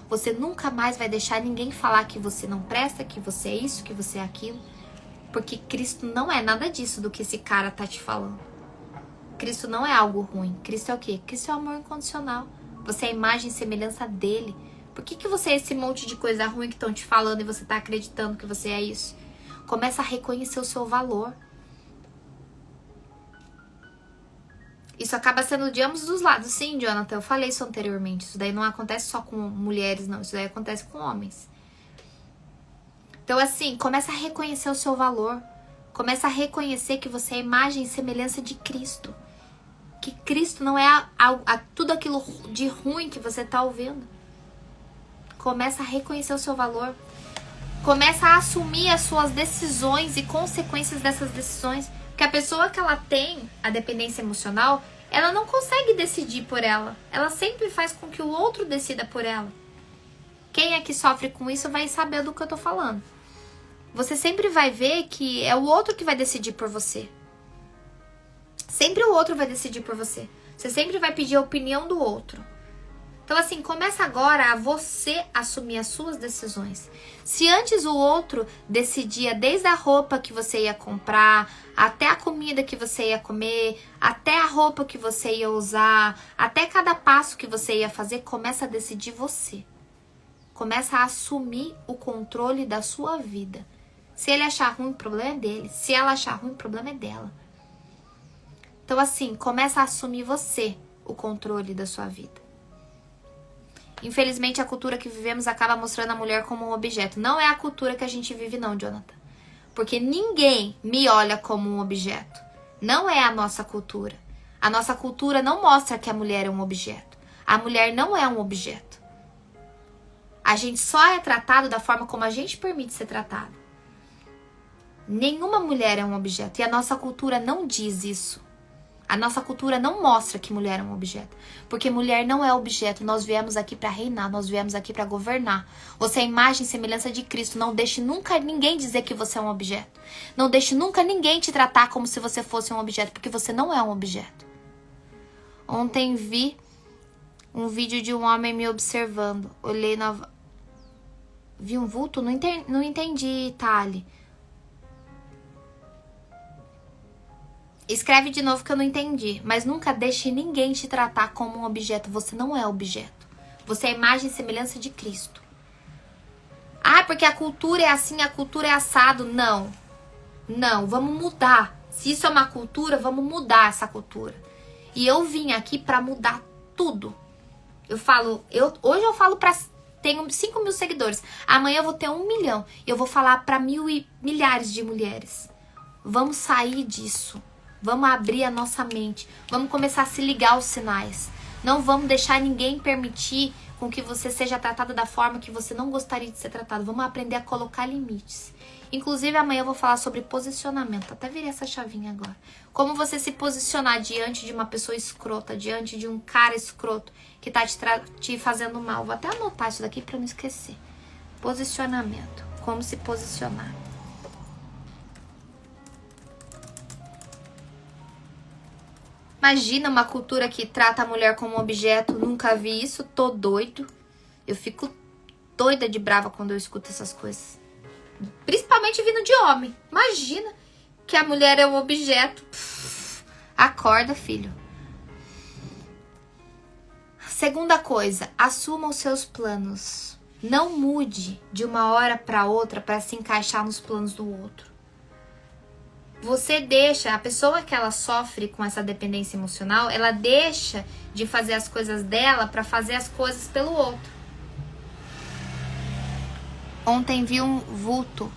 você nunca mais vai deixar ninguém falar que você não presta, que você é isso, que você é aquilo. Porque Cristo não é nada disso do que esse cara tá te falando. Cristo não é algo ruim. Cristo é o quê? Cristo é o amor incondicional. Você é a imagem e semelhança dele. Por que você é esse monte de coisa ruim que estão te falando e você tá acreditando que você é isso? Começa a reconhecer o seu valor. Isso acaba sendo de ambos os lados. Sim, Jonathan, eu falei isso anteriormente. Isso daí não acontece só com mulheres, não. Isso daí acontece com homens. Então, assim, começa a reconhecer o seu valor. Começa a reconhecer que você é a imagem e semelhança de Cristo. Que Cristo não é tudo aquilo de ruim que você tá ouvindo. Começa a reconhecer o seu valor. Começa a assumir as suas decisões e consequências dessas decisões. Porque a pessoa que ela tem a dependência emocional, ela não consegue decidir por ela. Ela sempre faz com que o outro decida por ela. Quem é que sofre com isso vai saber do que eu tô falando. Você sempre vai ver que é o outro que vai decidir por você. Sempre o outro vai decidir por você. Você sempre vai pedir a opinião do outro. Então, assim, começa agora a você assumir as suas decisões. Se antes o outro decidia desde a roupa que você ia comprar, até a comida que você ia comer, até a roupa que você ia usar, até cada passo que você ia fazer, começa a decidir você. Começa a assumir o controle da sua vida. Se ele achar ruim, o problema é dele. Se ela achar ruim, o problema é dela. Então, assim, começa a assumir você o controle da sua vida. Infelizmente, a cultura que vivemos acaba mostrando a mulher como um objeto. Não é a cultura que a gente vive, não, Jonathan. Porque ninguém me olha como um objeto. Não é a nossa cultura. A nossa cultura não mostra que a mulher é um objeto. A mulher não é um objeto. A gente só é tratado da forma como a gente permite ser tratado. Nenhuma mulher é um objeto. E a nossa cultura não diz isso. A nossa cultura não mostra que mulher é um objeto. Porque mulher não é objeto. Nós viemos aqui para reinar. Nós viemos aqui para governar. Você é a imagem e semelhança de Cristo. Não deixe nunca ninguém dizer que você é um objeto. Não deixe nunca ninguém te tratar como se você fosse um objeto. Porque você não é um objeto. Ontem vi um vídeo de um homem me observando. Olhei na... Vi um vulto? Não entendi, Thali. Escreve de novo que eu não entendi. Mas nunca deixe ninguém te tratar como um objeto. Você não é objeto. Você é a imagem e semelhança de Cristo. Ah, porque a cultura é assim, a cultura é assado. Não. Não, vamos mudar. Se isso é uma cultura, vamos mudar essa cultura. E eu vim aqui pra mudar tudo. Hoje eu falo pra... Tenho 5 mil seguidores. Amanhã eu vou ter 1 milhão. E eu vou falar pra milhares de mulheres. Vamos sair disso. Vamos abrir a nossa mente. Vamos começar a se ligar aos sinais. Não vamos deixar ninguém permitir com que você seja tratado da forma que você não gostaria de ser tratado. Vamos aprender a colocar limites. Inclusive, amanhã eu vou falar sobre posicionamento. Até virei essa chavinha agora. Como você se posicionar diante de uma pessoa escrota, diante de um cara escroto que tá te fazendo mal. Vou até anotar isso daqui pra não esquecer. Posicionamento. Como se posicionar. Imagina uma cultura que trata a mulher como objeto. Nunca vi isso, tô doido. Eu fico doida de brava quando eu escuto essas coisas. Principalmente vindo de homem. Imagina que a mulher é um objeto. Acorda, filho. Segunda coisa, assuma os seus planos. Não mude de uma hora para outra para se encaixar nos planos do outro. Você deixa, a pessoa que ela sofre com essa dependência emocional, ela deixa de fazer as coisas dela para fazer as coisas pelo outro. Ontem vi um vulto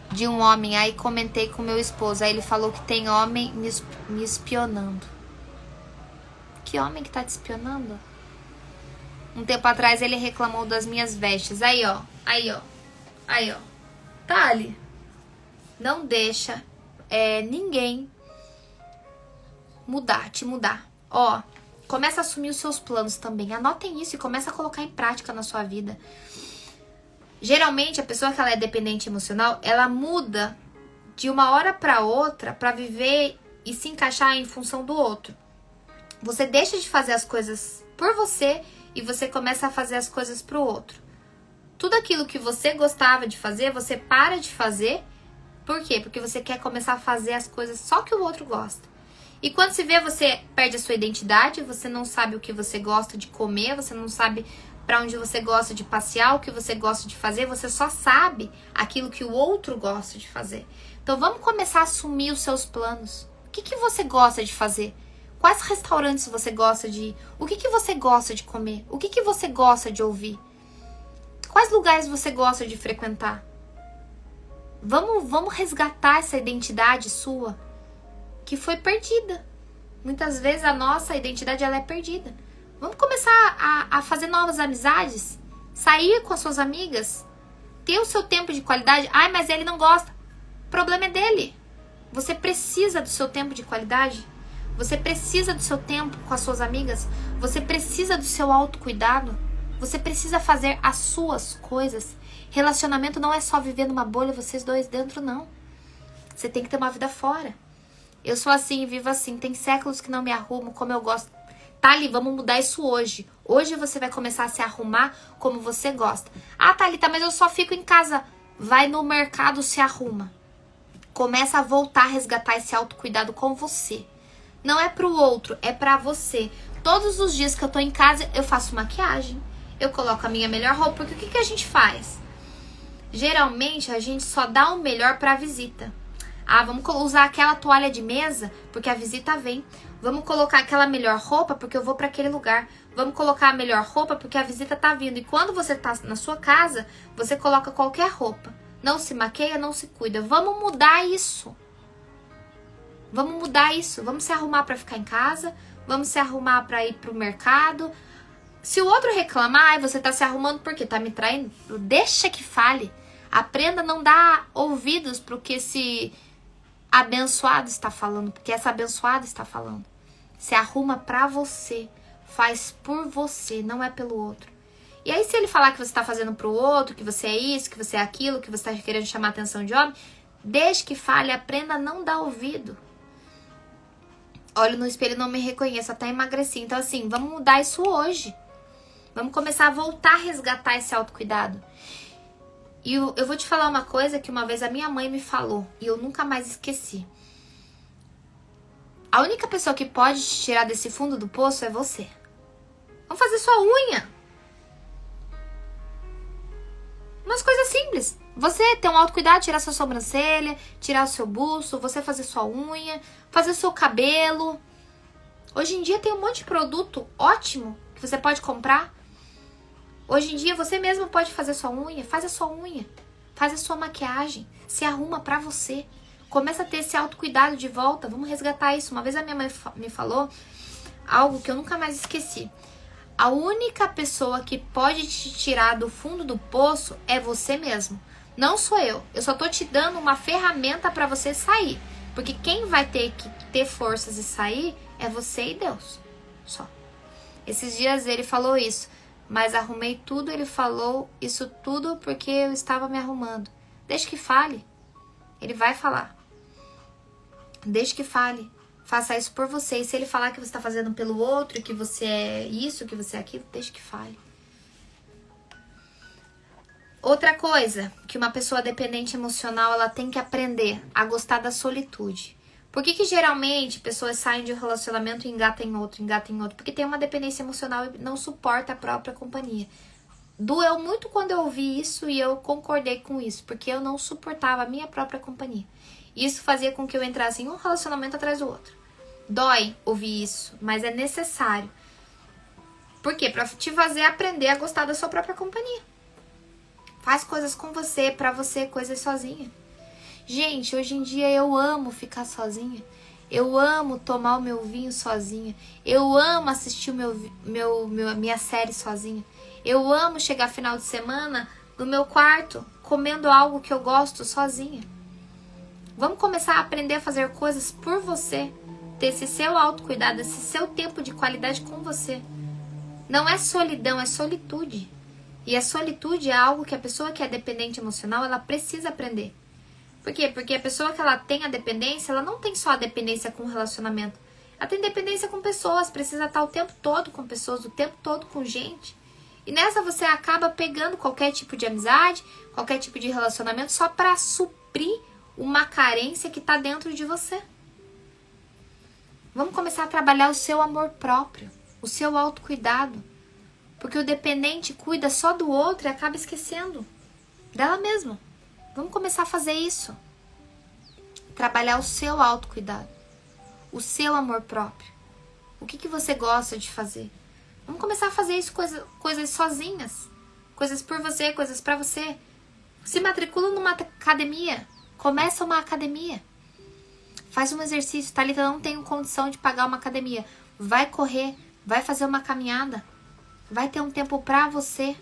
de um homem, aí comentei com meu esposo, aí ele falou que tem homem me espionando. Que homem que tá te espionando? Um tempo atrás ele reclamou das minhas vestes. Aí, ó. Tá ali. Não deixa ninguém te mudar. Ó, começa a assumir os seus planos também. Anotem isso e começa a colocar em prática na sua vida. Geralmente, a pessoa que ela é dependente emocional, ela muda de uma hora para outra para viver e se encaixar em função do outro. Você deixa de fazer as coisas por você e você começa a fazer as coisas pro outro. Tudo aquilo que você gostava de fazer, você para de fazer. Por quê? Porque você quer começar a fazer as coisas só que o outro gosta. E quando se vê, você perde a sua identidade, você não sabe o que você gosta de comer, você não sabe para onde você gosta de passear, o que você gosta de fazer, você só sabe aquilo que o outro gosta de fazer. Então vamos começar a assumir os seus planos. O que você gosta de fazer? Quais restaurantes você gosta de ir? O que você gosta de comer? O que você gosta de ouvir? Quais lugares você gosta de frequentar? Vamos resgatar essa identidade sua que foi perdida. Muitas vezes a nossa identidade ela é perdida. Vamos começar a fazer novas amizades, sair com as suas amigas, ter o seu tempo de qualidade. Ai, mas ele não gosta. O problema é dele. Você precisa do seu tempo de qualidade. Você precisa do seu tempo com as suas amigas. Você precisa do seu autocuidado. Você precisa fazer as suas coisas. Relacionamento não é só viver numa bolha, vocês dois dentro, não. Você tem que ter uma vida fora. Eu sou assim, vivo assim. Tem séculos que não me arrumo como eu gosto. Thali, vamos mudar isso hoje. Hoje você vai começar a se arrumar como você gosta. Ah, Thalita, mas eu só fico em casa. Vai no mercado, se arruma. Começa a voltar a resgatar esse autocuidado com você. Não é pro outro, é pra você. Todos os dias que eu tô em casa, eu faço maquiagem. Eu coloco a minha melhor roupa. Porque o que a gente faz? Geralmente, a gente só dá o melhor pra visita. Ah, vamos usar aquela toalha de mesa, porque a visita vem. Vamos colocar aquela melhor roupa, porque eu vou pra aquele lugar. Vamos colocar a melhor roupa, porque a visita tá vindo. E quando você tá na sua casa, você coloca qualquer roupa. Não se maqueia, não se cuida. Vamos mudar isso. Vamos mudar isso. Vamos se arrumar pra ficar em casa. Vamos se arrumar pra ir pro mercado. Se o outro reclamar, você tá se arrumando porque tá me traindo, deixa que fale. Aprenda a não dar ouvidos pro que esse abençoado está falando, porque essa abençoada está falando. Se arruma pra você, faz por você, não é pelo outro. E aí se ele falar que você tá fazendo pro outro, que você é isso, que você é aquilo, que você tá querendo chamar a atenção de homem, deixe que fale, aprenda a não dar ouvido. Olho no espelho e não me reconheço, até emagreci. Então assim, vamos mudar isso hoje. Vamos começar a voltar a resgatar esse autocuidado. E eu vou te falar uma coisa que uma vez a minha mãe me falou e eu nunca mais esqueci. A única pessoa que pode te tirar desse fundo do poço é você. Vamos fazer sua unha. Umas coisas simples. Você ter um autocuidado, tirar sua sobrancelha, tirar o seu buço, você fazer sua unha, fazer o seu cabelo. Hoje em dia tem um monte de produto ótimo que você pode comprar. Hoje em dia você mesmo pode fazer sua unha, faz a sua unha, faz a sua maquiagem, se arruma pra você. Começa a ter esse autocuidado de volta, vamos resgatar isso. Uma vez a minha mãe me falou algo que eu nunca mais esqueci. A única pessoa que pode te tirar do fundo do poço é você mesmo. Não sou eu. Eu só tô te dando uma ferramenta pra você sair. Porque quem vai ter que ter forças e sair é você e Deus. Só. Esses dias ele falou isso. Mas arrumei tudo, ele falou isso tudo porque eu estava me arrumando. Deixa que fale. Ele vai falar. Deixa que fale. Faça isso por você. E se ele falar que você está fazendo pelo outro, que você é isso, que você é aquilo, deixa que fale. Outra coisa que uma pessoa dependente emocional ela tem que aprender a gostar da solitude. Por que geralmente pessoas saem de um relacionamento e engatam em outro? Porque tem uma dependência emocional e não suporta a própria companhia. Doeu muito quando eu ouvi isso e eu concordei com isso, porque eu não suportava a minha própria companhia. Isso fazia com que eu entrasse em um relacionamento atrás do outro. Dói ouvir isso, mas é necessário. Por quê? Pra te fazer aprender a gostar da sua própria companhia. Faz coisas com você, pra você, coisas sozinha. Gente, hoje em dia eu amo ficar sozinha. Eu amo tomar o meu vinho sozinha. Eu amo assistir minha série sozinha. Eu amo chegar final de semana no meu quarto, comendo algo que eu gosto sozinha. Vamos começar a aprender a fazer coisas por você. Ter esse seu autocuidado, esse seu tempo de qualidade com você. Não é solidão, é solitude. E a solitude é algo que a pessoa que é dependente emocional, ela precisa aprender. Por quê? Porque a pessoa que ela tem a dependência, ela não tem só a dependência com o relacionamento. Ela tem dependência com pessoas, precisa estar o tempo todo com pessoas, o tempo todo com gente. E nessa você acaba pegando qualquer tipo de amizade, qualquer tipo de relacionamento só para suprir uma carência que está dentro de você. Vamos começar a trabalhar o seu amor próprio, o seu autocuidado. Porque o dependente cuida só do outro e acaba esquecendo dela mesma. Vamos começar a fazer isso. Trabalhar o seu autocuidado, o seu amor próprio. O que você gosta de fazer? Vamos começar a fazer isso, coisas sozinhas. Coisas por você, coisas pra você. Se matricula numa academia. Começa uma academia. Faz um exercício. Thalita, não tenho condição de pagar uma academia. Vai correr, vai fazer uma caminhada. Vai ter um tempo pra você.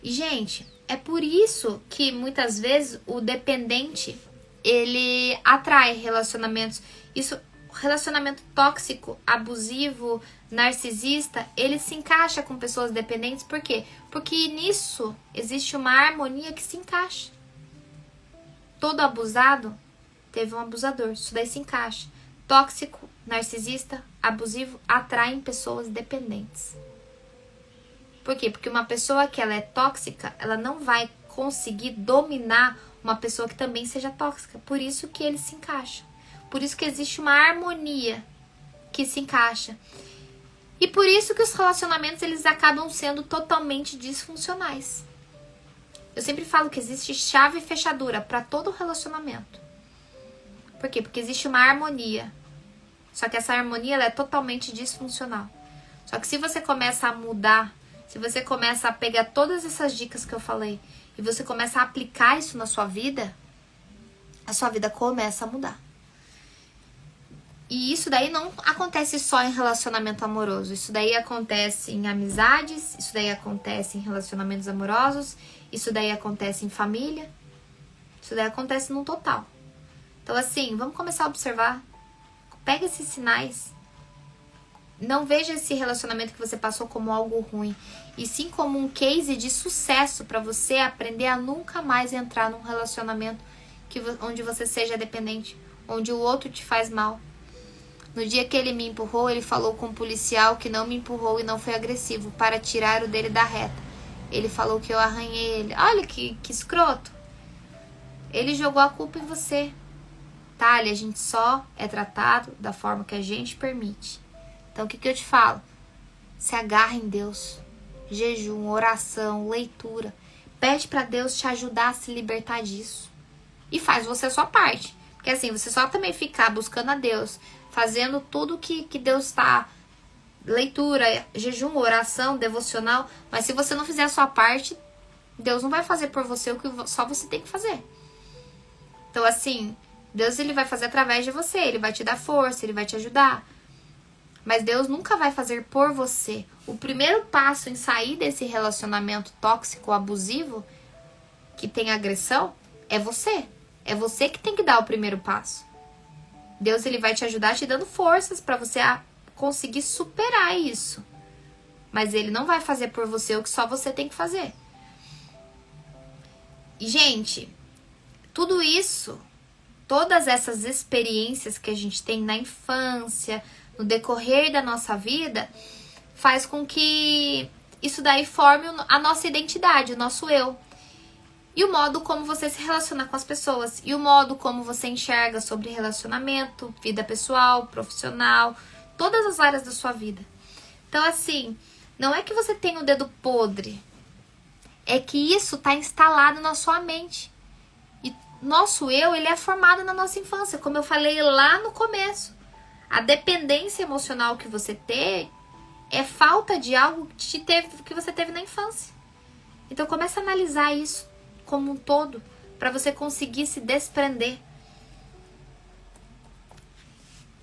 E, gente, é por isso que muitas vezes o dependente, ele atrai relacionamentos. Isso, relacionamento tóxico, abusivo, narcisista, ele se encaixa com pessoas dependentes. Por quê? Porque nisso existe uma harmonia que se encaixa. Todo abusado teve um abusador. Isso daí se encaixa. Tóxico, narcisista, abusivo atraem pessoas dependentes. Por quê? Porque uma pessoa que ela é tóxica, ela não vai conseguir dominar uma pessoa que também seja tóxica. Por isso que eles se encaixam. Por isso que existe uma harmonia que se encaixa. E por isso que os relacionamentos eles acabam sendo totalmente disfuncionais. Eu sempre falo que existe chave e fechadura para todo relacionamento. Por quê? Porque existe uma harmonia. Só que essa harmonia ela é totalmente disfuncional. Só que se você começa a mudar, se você começa a pegar todas essas dicas que eu falei e você começa a aplicar isso na sua vida, a sua vida começa a mudar. E isso daí não acontece só em relacionamento amoroso. Isso daí acontece em amizades, isso daí acontece em relacionamentos amorosos, isso daí acontece em família, isso daí acontece no total. Então assim, vamos começar a observar. Pega esses sinais. Não veja esse relacionamento que você passou como algo ruim, e sim como um case de sucesso para você aprender a nunca mais entrar num relacionamento onde você seja dependente, onde o outro te faz mal. No dia que ele me empurrou, ele falou com um policial que não me empurrou e não foi agressivo para tirar o dele da reta. Ele falou que eu arranhei ele. Olha que escroto. Ele jogou a culpa em você. Thalia, a gente só é tratado da forma que a gente permite. Então, o que eu te falo? Se agarra em Deus. Jejum, oração, leitura. Pede para Deus te ajudar a se libertar disso. E faz você a sua parte. Porque assim, você só também ficar buscando a Deus, fazendo tudo que Deus está... Leitura, jejum, oração, devocional. Mas se você não fizer a sua parte, Deus não vai fazer por você o que só você tem que fazer. Então assim, Deus ele vai fazer através de você. Ele vai te dar força, ele vai te ajudar. Mas Deus nunca vai fazer por você. O primeiro passo em sair desse relacionamento tóxico, abusivo, que tem agressão, é você. É você que tem que dar o primeiro passo. Deus ele vai te ajudar te dando forças para você conseguir superar isso. Mas ele não vai fazer por você o que só você tem que fazer. E, gente, tudo isso, todas essas experiências que a gente tem na infância, no decorrer da nossa vida, faz com que isso daí forme a nossa identidade, o nosso eu. E o modo como você se relaciona com as pessoas. E o modo como você enxerga sobre relacionamento, vida pessoal, profissional, todas as áreas da sua vida. Então, assim, não é que você tem o dedo podre. É que isso está instalado na sua mente. E nosso eu, ele é formado na nossa infância, como eu falei lá no começo. A dependência emocional que você tem é falta de algo que você teve na infância. Então comece a analisar isso como um todo para você conseguir se desprender.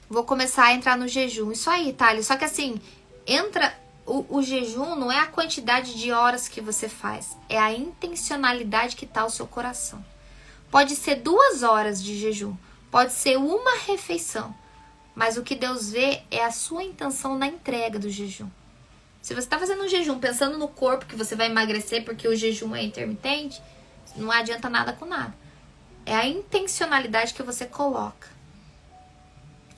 Vou começar a entrar no jejum. Isso aí, Thalia. Só que assim, o jejum não é a quantidade de horas que você faz. É a intencionalidade que tá o seu coração. Pode ser 2 horas de jejum. Pode ser uma refeição. Mas o que Deus vê é a sua intenção na entrega do jejum. Se você está fazendo um jejum pensando no corpo que você vai emagrecer porque o jejum é intermitente, não adianta nada com nada. É a intencionalidade que você coloca.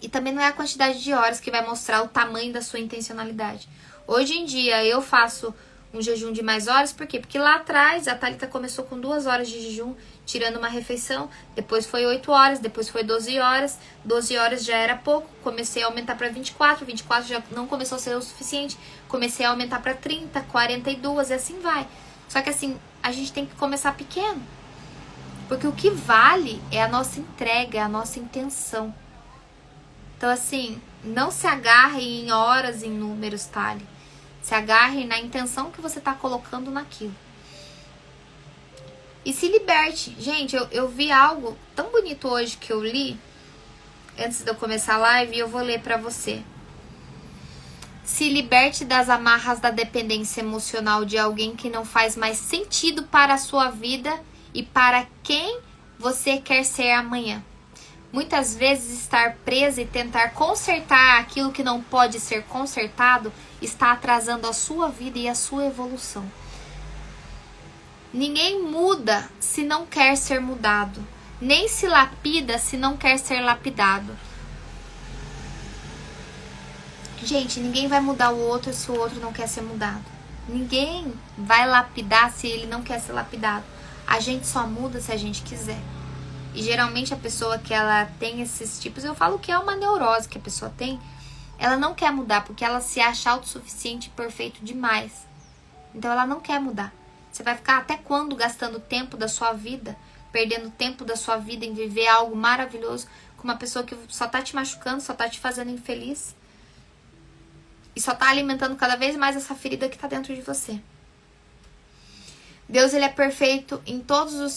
E também não é a quantidade de horas que vai mostrar o tamanho da sua intencionalidade. Hoje em dia eu faço um jejum de mais horas, por quê? Porque lá atrás a Thalita começou com 2 horas de jejum, tirando uma refeição, depois foi 8 horas, depois foi 12 horas, 12 horas já era pouco, comecei a aumentar para 24, 24 já não começou a ser o suficiente, comecei a aumentar para 30, 42 e assim vai. Só que assim, a gente tem que começar pequeno, porque o que vale é a nossa entrega, é a nossa intenção. Então assim, não se agarre em horas, em números, Thalia. Se agarre na intenção que você está colocando naquilo. E se liberte. Gente, eu vi algo tão bonito hoje que eu li. Antes de eu começar a live, eu vou ler para você. Se liberte das amarras da dependência emocional de alguém que não faz mais sentido para a sua vida e para quem você quer ser amanhã. Muitas vezes estar presa e tentar consertar aquilo que não pode ser consertado está atrasando a sua vida e a sua evolução. Ninguém muda se não quer ser mudado, nem se lapida se não quer ser lapidado. Gente, ninguém vai mudar o outro se o outro não quer ser mudado. Ninguém vai lapidar se ele não quer ser lapidado. A gente só muda se a gente quiser. E geralmente a pessoa que ela tem esses tipos, eu falo que é uma neurose que a pessoa tem, ela não quer mudar porque ela se acha autossuficiente e perfeito demais. Então ela não quer mudar. Você vai ficar até quando gastando tempo da sua vida, perdendo tempo da sua vida em viver algo maravilhoso com uma pessoa que só tá te machucando, só tá te fazendo infeliz e só tá alimentando cada vez mais essa ferida que tá dentro de você. Deus, ele é perfeito em todos os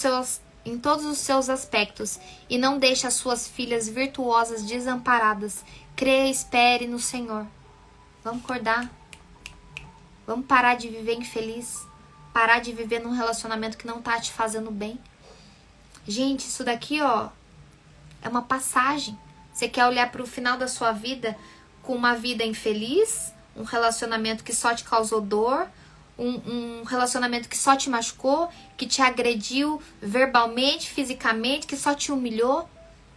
seus aspectos e não deixa as suas filhas virtuosas desamparadas. Creia e espere no Senhor. Vamos acordar. Vamos parar de viver infeliz. Parar de viver num relacionamento que não tá te fazendo bem. Gente, isso daqui, ó, é uma passagem. Você quer olhar para o final da sua vida com uma vida infeliz, um relacionamento que só te causou dor, um relacionamento que só te machucou, que te agrediu verbalmente, fisicamente, que só te humilhou?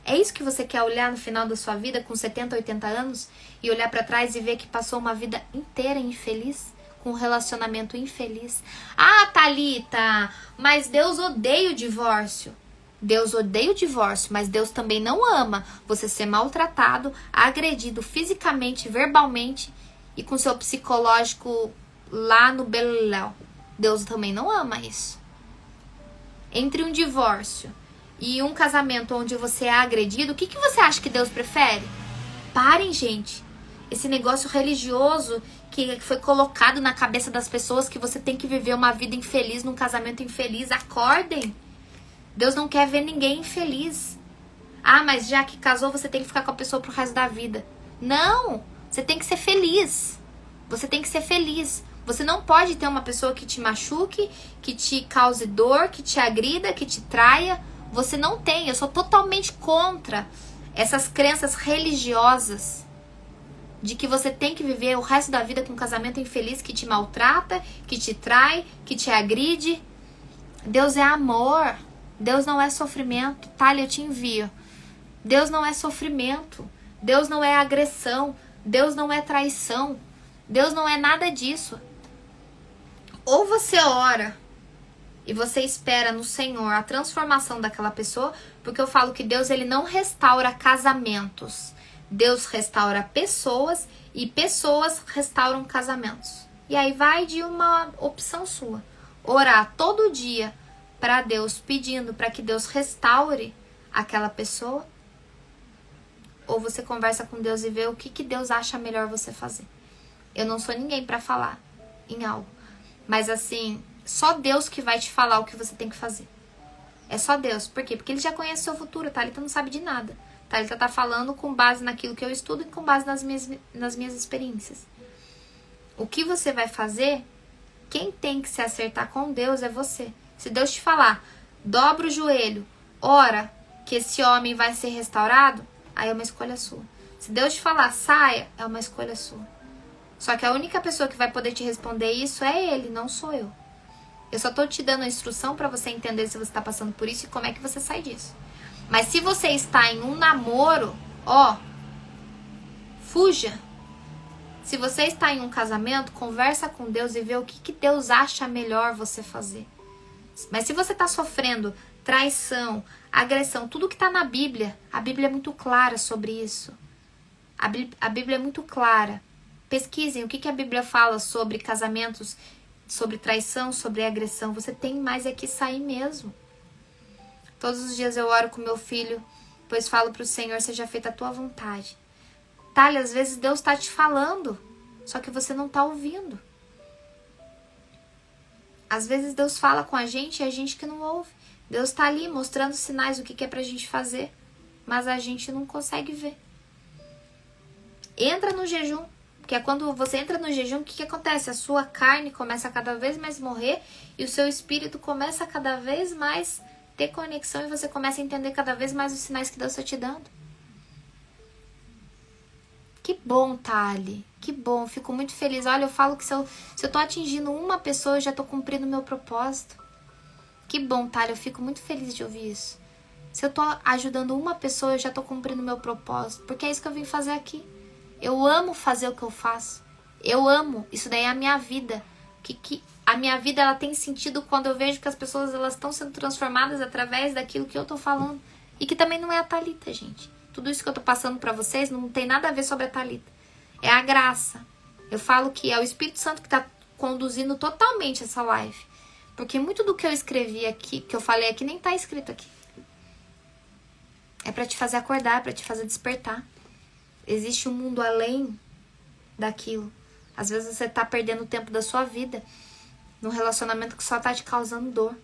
É isso que você quer olhar no final da sua vida com 70, 80 anos e olhar para trás e ver que passou uma vida inteira infeliz, com um relacionamento infeliz? Ah, Thalita, mas Deus odeia o divórcio. Deus odeia o divórcio, mas Deus também não ama você ser maltratado, agredido fisicamente, verbalmente e com seu psicológico lá no beleléu. Deus também não ama isso. Entre um divórcio e um casamento onde você é agredido, o que você acha que Deus prefere? Parem, gente. Esse negócio religioso que foi colocado na cabeça das pessoas que você tem que viver uma vida infeliz num casamento infeliz. Acordem. Deus não quer ver ninguém infeliz. Ah, mas já que casou, você tem que ficar com a pessoa pro resto da vida. Não! Você tem que ser feliz. Você tem que ser feliz. Você não pode ter uma pessoa que te machuque, que te cause dor, que te agrida, que te traia. Você não tem. Eu sou totalmente contra essas crenças religiosas de que você tem que viver o resto da vida com um casamento infeliz que te maltrata, que te trai, que te agride. Deus é amor. Deus não é sofrimento. Thalia, eu te envio. Deus não é sofrimento. Deus não é agressão. Deus não é traição. Deus não é nada disso. Ou você ora e você espera no Senhor a transformação daquela pessoa, porque eu falo que Deus ele não restaura casamentos. Deus restaura pessoas e pessoas restauram casamentos. E aí vai de uma opção sua. Orar todo dia para Deus, pedindo para que Deus restaure aquela pessoa, ou você conversa com Deus e vê o que Deus acha melhor você fazer. Eu não sou ninguém para falar em algo, mas assim, só Deus que vai te falar o que você tem que fazer. É só Deus. Por quê? Porque Ele já conhece o seu futuro, Thalita não sabe de nada. Thalita tá falando com base naquilo que eu estudo e com base nas minhas experiências. O que você vai fazer, quem tem que se acertar com Deus é você. Se Deus te falar, dobra o joelho, ora que esse homem vai ser restaurado, aí é uma escolha sua. Se Deus te falar, saia, é uma escolha sua. Só que a única pessoa que vai poder te responder isso é Ele, não sou eu. Eu só tô te dando a instrução para você entender se você tá passando por isso e como é que você sai disso. Mas se você está em um namoro, fuja. Se você está em um casamento, conversa com Deus e vê o que Deus acha melhor você fazer. Mas se você está sofrendo traição, agressão, tudo que está na Bíblia, a Bíblia é muito clara sobre isso. A Bíblia é muito clara. Pesquisem o que a Bíblia fala sobre casamentos, sobre traição, sobre agressão. Você tem mais é que sair mesmo. Todos os dias eu oro com meu filho, pois falo para o Senhor, seja feita a tua vontade. Thalia, às vezes Deus está te falando, só que você não está ouvindo. Às vezes Deus fala com a gente e a gente que não ouve. Deus está ali mostrando sinais do que é pra gente fazer, mas a gente não consegue ver. Entra no jejum, porque quando você entra no jejum, o que acontece? A sua carne começa a cada vez mais morrer e o seu espírito começa a cada vez mais ter conexão e você começa a entender cada vez mais os sinais que Deus está te dando. Que bom, Thali. Que bom, fico muito feliz. Olha, eu falo que se eu tô atingindo uma pessoa, eu já tô cumprindo o meu propósito. Que bom, Thali, eu fico muito feliz de ouvir isso. Se eu tô ajudando uma pessoa, eu já tô cumprindo o meu propósito. Porque é isso que eu vim fazer aqui. Eu amo fazer o que eu faço. Eu amo. Isso daí é a minha vida. A minha vida ela tem sentido quando eu vejo que as pessoas elas estão sendo transformadas através daquilo que eu tô falando. E que também não é a Thalita, gente. Tudo isso que eu tô passando pra vocês não tem nada a ver sobre a Thalita. É a graça. Eu falo que é o Espírito Santo que tá conduzindo totalmente essa live. Porque muito do que eu escrevi aqui, que eu falei aqui, nem tá escrito aqui. É pra te fazer acordar, pra te fazer despertar. Existe um mundo além daquilo. Às vezes você tá perdendo o tempo da sua vida num relacionamento que só tá te causando dor.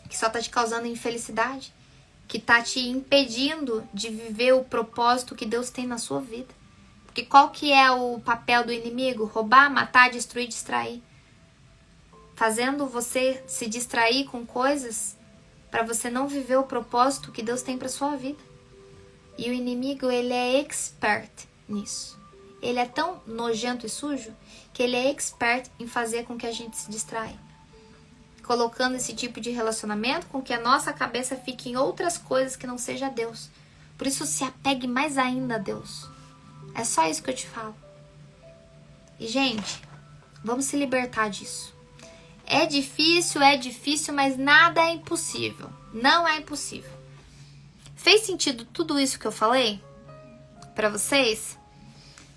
Que só tá te causando infelicidade. Que tá te impedindo de viver o propósito que Deus tem na sua vida. Porque qual que é o papel do inimigo? Roubar, matar, destruir, distrair. Fazendo você se distrair com coisas para você não viver o propósito que Deus tem para sua vida. E o inimigo, ele é expert nisso. Ele é tão nojento e sujo que ele é expert em fazer com que a gente se distraia. Colocando esse tipo de relacionamento com que a nossa cabeça fique em outras coisas que não seja Deus. Por isso se apegue mais ainda a Deus. É só isso que eu te falo. E gente, vamos se libertar disso. É difícil, mas nada é impossível. Não é impossível. Fez sentido tudo isso que eu falei pra vocês?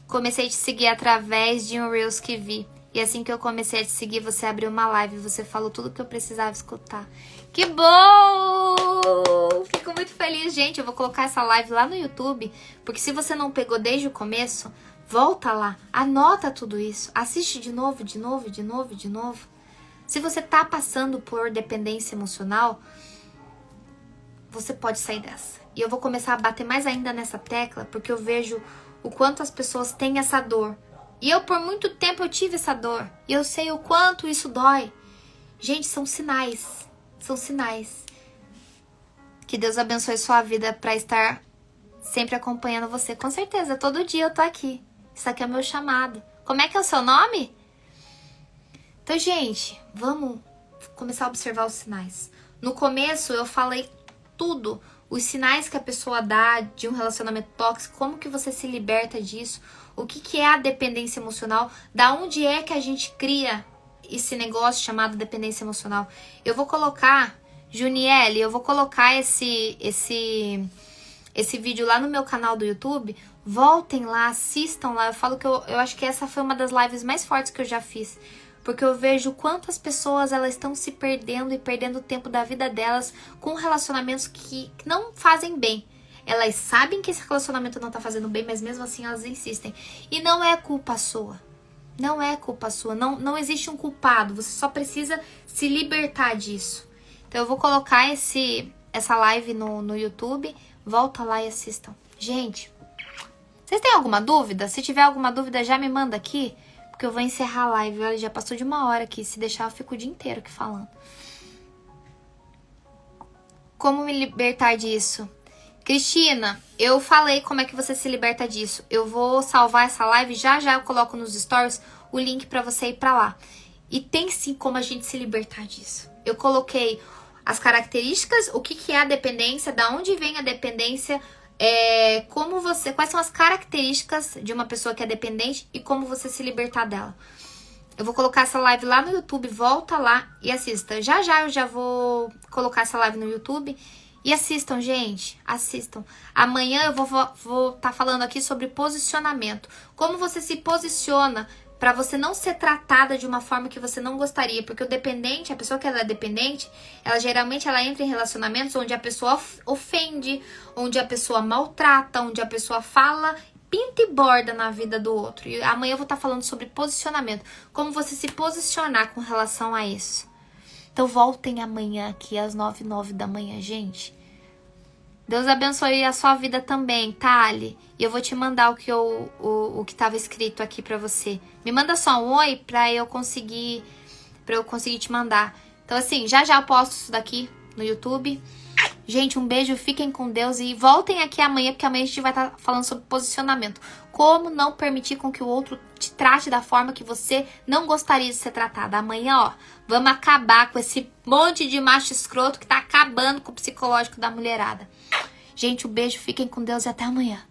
Comecei a te seguir através de um Reels que vi. E assim que eu comecei a te seguir, você abriu uma live. Você falou tudo que eu precisava escutar. Que bom! Fico muito feliz, gente. Eu vou colocar essa live lá no YouTube. Porque se você não pegou desde o começo, volta lá. Anota tudo isso. Assiste de novo, de novo, de novo, de novo. Se você tá passando por dependência emocional, você pode sair dessa. E eu vou começar a bater mais ainda nessa tecla, porque eu vejo o quanto as pessoas têm essa dor. E eu, por muito tempo, eu tive essa dor. E eu sei o quanto isso dói. Gente, são sinais. São sinais. Que Deus abençoe sua vida para estar sempre acompanhando você. Com certeza, todo dia eu tô aqui. Isso aqui é o meu chamado. Como é que é o seu nome? Então, gente, vamos começar a observar os sinais. No começo, eu falei tudo. Os sinais que a pessoa dá de um relacionamento tóxico, como que você se liberta disso, o que é a dependência emocional, da onde é que a gente cria esse negócio chamado dependência emocional. Eu vou colocar, Juniele, eu vou colocar esse vídeo lá no meu canal do YouTube. Voltem lá, assistam lá. Eu falo que eu acho que essa foi uma das lives mais fortes que eu já fiz. Porque eu vejo quantas pessoas elas estão se perdendo e perdendo o tempo da vida delas com relacionamentos que não fazem bem. Elas sabem que esse relacionamento não tá fazendo bem, mas mesmo assim elas insistem. E não é culpa sua. Não é culpa sua. Não existe um culpado. Você só precisa se libertar disso. Então eu vou colocar essa live no YouTube. Volta lá e assistam. Gente, vocês têm alguma dúvida? Se tiver alguma dúvida, já me manda aqui. Porque eu vou encerrar a live. Olha, já passou de 1 hora aqui. Se deixar, eu fico o dia inteiro aqui falando. Como me libertar disso? Cristina, eu falei como é que você se liberta disso. Eu vou salvar essa live. Já eu coloco nos stories o link pra você ir pra lá. E tem sim como a gente se libertar disso. Eu coloquei as características, o que é a dependência, da onde vem a dependência, quais são as características de uma pessoa que é dependente e como você se libertar dela. Eu vou colocar essa live lá no YouTube, volta lá e assista. Já eu já vou colocar essa live no YouTube e assistam, gente, assistam. Amanhã eu vou tá falando aqui sobre posicionamento. Como você se posiciona para você não ser tratada de uma forma que você não gostaria. Porque o dependente, a pessoa que ela é dependente, ela geralmente entra em relacionamentos onde a pessoa ofende, onde a pessoa maltrata, onde a pessoa fala, pinta e borda na vida do outro. E amanhã eu vou estar falando sobre posicionamento. Como você se posicionar com relação a isso. Então voltem amanhã aqui às 9h09 da manhã, gente. Deus abençoe a sua vida também, Thali. E eu vou te mandar o que estava escrito aqui pra você. Me manda só um oi pra eu conseguir te mandar. Então assim, já eu posto isso daqui no YouTube. Gente, um beijo, fiquem com Deus e voltem aqui amanhã, porque amanhã a gente vai estar falando sobre posicionamento. Como não permitir com que o outro te trate da forma que você não gostaria de ser tratada. Amanhã, ó, vamos acabar com esse monte de macho escroto que tá acabando com o psicológico da mulherada. Gente, um beijo, fiquem com Deus e até amanhã.